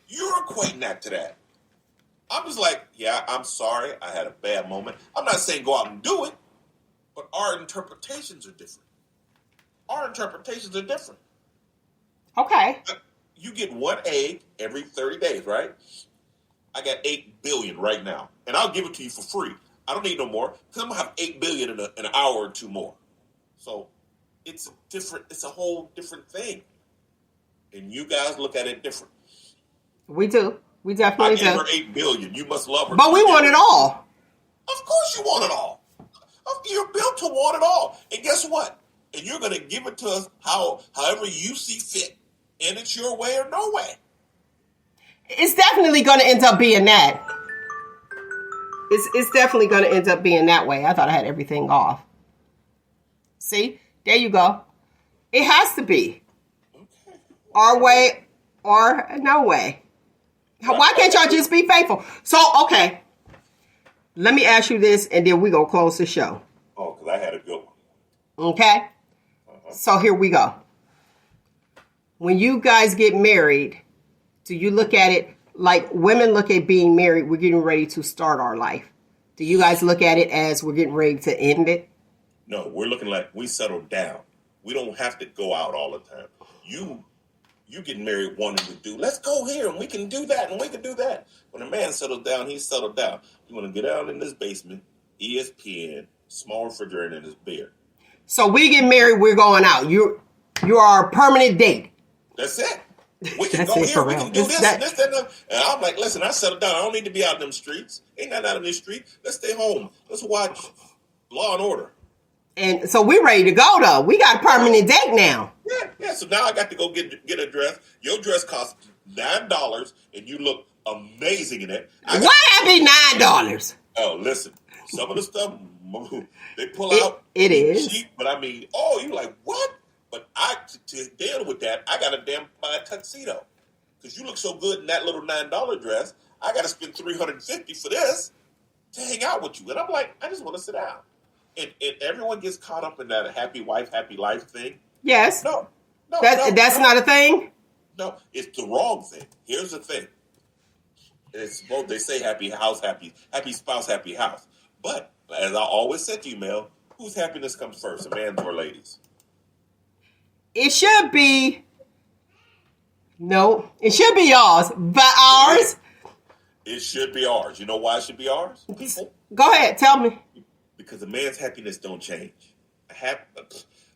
You're equating that to that. I'm just like, yeah, I'm sorry. I had a bad moment. I'm not saying go out and do it, but our interpretations are different. Our interpretations are different. Okay. You get one egg every 30 days, right? I got 8 billion right now, and I'll give it to you for free. I don't need no more because I'm gonna have 8 billion in an hour or two more. So it's a whole different thing, and you guys look at it different. We do. We definitely do. I gave her 8 billion. You must love her. But we want it all. Of course you want it all. You're built to want it all. And guess what? And you're going to give it to us however you see fit. And it's your way or no way. It's definitely going to end up being that. It's definitely going to end up being that way. I thought I had everything off. See? There you go. It has to be. Okay. Our way or no way. Why can't y'all just be faithful? So, okay. Let me ask you this, and then we're going to close the show. Oh, because I had a good one. Okay? So here we go. When you guys get married, do you look at it like women look at being married, we're getting ready to start our life? Do you guys look at it as we're getting ready to end it? No, we're looking like we settled down. We don't have to go out all the time. You getting married wanting to do, let's go here and we can do that and we can do that. When a man settles down, he's settled down. You want to get down in this basement, ESPN, small refrigerator and his beer. So we get married, we're going out. You are our permanent date. That's it. We can That's go it here, for we real. can do this, That- and this, that, and that. And I'm like, listen, I settled down. I don't need to be out in them streets. Ain't nothing out in this street. Let's stay home. Let's watch Law and Order. And so we're ready to go, though. We got a permanent date now. Yeah. So now I got to go get a dress. Your dress costs $9, and you look amazing in it. Why that be $9? Oh, listen. Some of the stuff they pull It- out. it is. cheap, but I mean, you like what? But to deal with that, I got to buy a tuxedo because you look so good in that little $9 dress. I got to spend $350 for this to hang out with you, and I'm like, I just want to sit down. And everyone gets caught up in that happy wife, happy life thing. Yes. No, That's not a thing? No, it's the wrong thing. Here's the thing. It's both, they say happy house, happy spouse, happy house. But as I always said to you, Mel, whose happiness comes first, a man's or ladies? It should be. No, it should be yours, but ours. It should be ours. You know why it should be ours? People. Go ahead, tell me. Because a man's happiness don't change.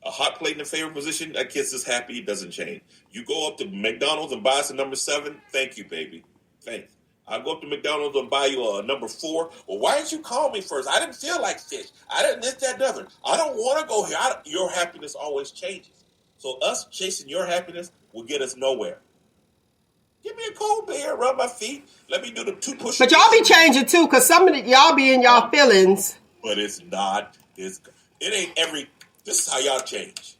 A hot plate in a favorite position, that kid's is happy, it doesn't change. You go up to McDonald's and buy us a number 7, thank you, baby. Thanks. I'll go up to McDonald's and buy you a number 4. Well, why didn't you call me first? I didn't feel like fish. I didn't this, that, nothing. I don't want to go here. Your happiness always changes. So us chasing your happiness will get us nowhere. Give me a cold beer, rub my feet. Let me do the 2 push-ups. But y'all be changing too, because some of y'all be in y'all feelings. But it's not. It ain't every. This is how y'all change.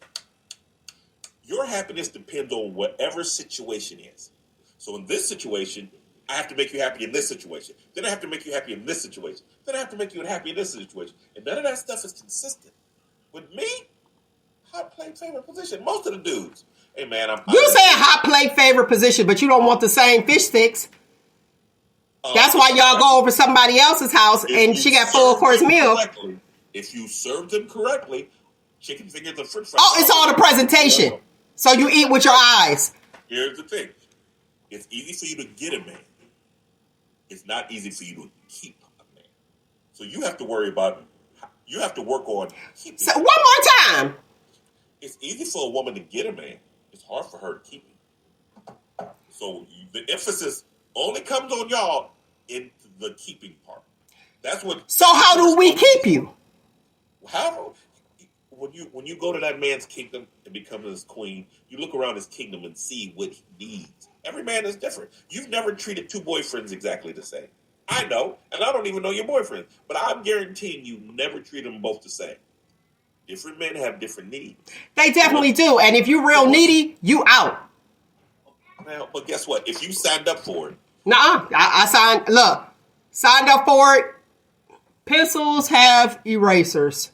Your happiness depends on whatever situation is. So in this situation, I have to make you happy in this situation. Then I have to make you happy in this situation. Then I have to make you happy in this situation. And none of that stuff is consistent. With me, hot plate favorite position. Most of the dudes. Hey, man, You saying hot plate favorite position, but you don't want the same fish sticks. That's why y'all go over somebody else's house and she got full course meal. If you serve them correctly, chicken fingers and french fries. Oh, it's all the presentation. So you eat with your eyes. Here's the thing. It's easy for you to get a man. It's not easy for you to keep a man. So you have to worry about, you have to work on keeping. So one more time. It's easy for a woman to get a man. It's hard for her to keep him. So the emphasis only comes on y'all in the keeping part. That's what. So how do we keep you? How when you go to that man's kingdom and become his queen, you look around his kingdom and see what he needs. Every man is different. You've never treated two boyfriends exactly the same. I know, and I don't even know your boyfriend, but I'm guaranteeing you never treat them both the same. Different men have different needs. They definitely do, and if you're real needy, you out. Well, but guess what? If you signed up for it. Nuh-uh. I signed up for it. Pencils have erasers.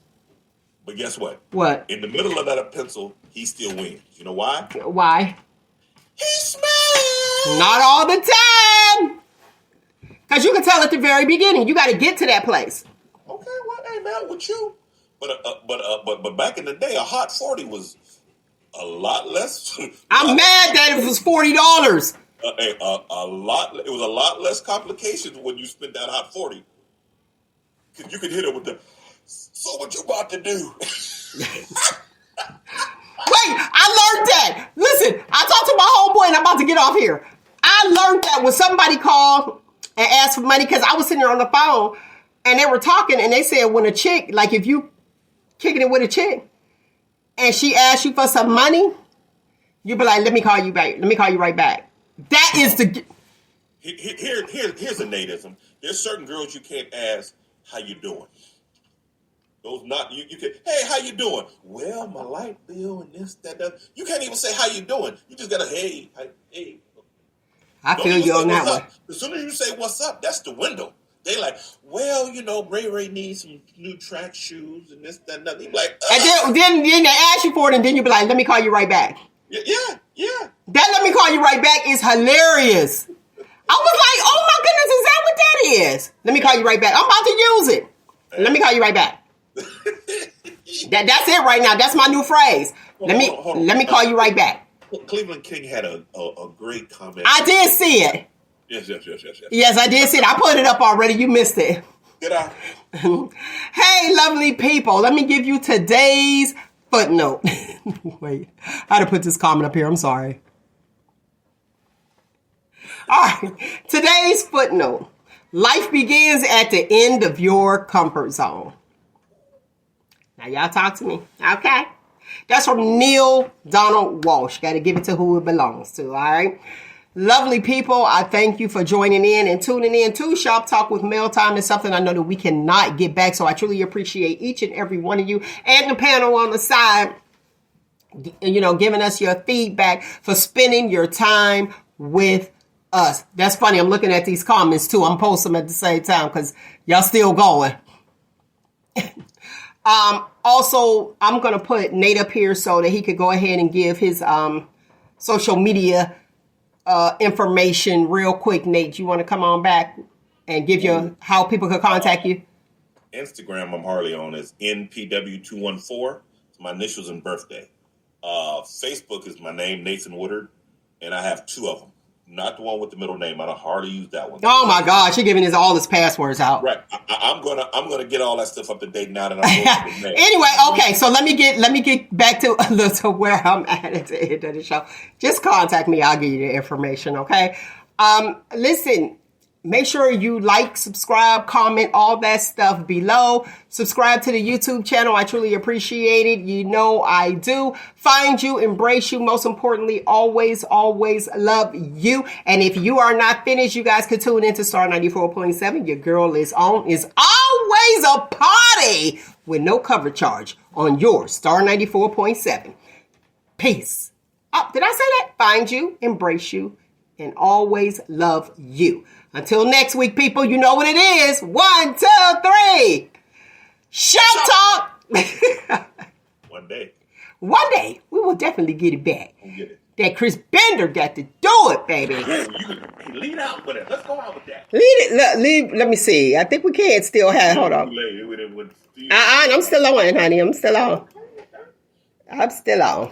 But guess what? What? In the middle of that pencil, he still wins. You know why? Why? He's smart. Not all the time. Because you can tell at the very beginning. You got to get to that place. Okay, well, hey, man, with you. But back in the day, a hot 40 was a lot less. I'm mad that it was $40. It was a lot less complications when you spent that hot 40. Because you could hit it with the, so what you about to do? Wait, I learned that. Listen, I talked to my homeboy and I'm about to get off here. I learned that when somebody called and asked for money, because I was sitting there on the phone and they were talking and they said when a chick, like if you kicking it with a chick and she asks you for some money, you be like, let me call you back. Let me call you right back. That is the... Here's a natism. There's certain girls you can't ask, how you doing? Those not you can. Hey, how you doing? Well, my light bill and this, that. You can't even say how you doing. You just gotta hey. I feel you on that one. As soon as you say what's up, that's the window. They like, well, you know, Ray needs some new track shoes and this, that, and that. You like, and then they ask you for it, and then you be like, let me call you right back. Yeah. That let me call you right back is hilarious. I was like, oh my goodness, is that what that is? Let me call you right back. I'm about to use it. Let me call you right back. That's it right now. That's my new phrase. Let me call you right back. Cleveland King had a great comment. I did see it. Yes. Yes, I did see it. I put it up already. You missed it. Did I? Hey, lovely people. Let me give you today's footnote. Wait, I had to put this comment up here. I'm sorry. All right. Today's footnote. Life begins at the end of your comfort zone. Now, y'all talk to me. Okay. That's from Neil Donald Walsh. Got to give it to who it belongs to. All right. Lovely people, I thank you for joining in and tuning in to Shop Talk with Mail Time. It's something I know that we cannot get back. So I truly appreciate each and every one of you and the panel on the side, you know, giving us your feedback, for spending your time with us. That's funny. I'm looking at these comments too. I'm posting them at the same time because y'all still going. Also, I'm going to put Nate up here so that he could go ahead and give his social media information real quick. Nate, you want to come on back and give your how people can contact you? Instagram, I'm hardly on, is NPW214. It's my initials and birthday. Facebook is my name, Nathan Woodard, and I have two of them. Not the one with the middle name. I don't hardly use that one. Oh my gosh, you're giving all his passwords out. Right. I'm gonna get all that stuff up to date now that I'm going to Anyway, okay, so let me get back to where I'm at the end of the show. Just contact me. I'll give you the information, okay? Listen, make sure you like, subscribe, comment, all that stuff below. Subscribe to the YouTube channel. I truly appreciate it. You know I do. Find you, embrace you. Most importantly, always, always love you. And if you are not finished, you guys can tune into Star 94.7. Your girl is on. Is always a party with no cover charge on your Star 94.7. Peace. Oh, did I say that? Find you, embrace you, and always love you. Until next week, people, you know what it is. 1, 2, 3. Show talk. One day. One day, we will definitely get it back. We'll get it. That Chris Bender got to do it, baby. Ooh, you can lead out with it. Let's go out with that. Lead it. Leave. Let me see. I think we can still have. Hold on. I'm still on, honey. I'm still on. I'm still on.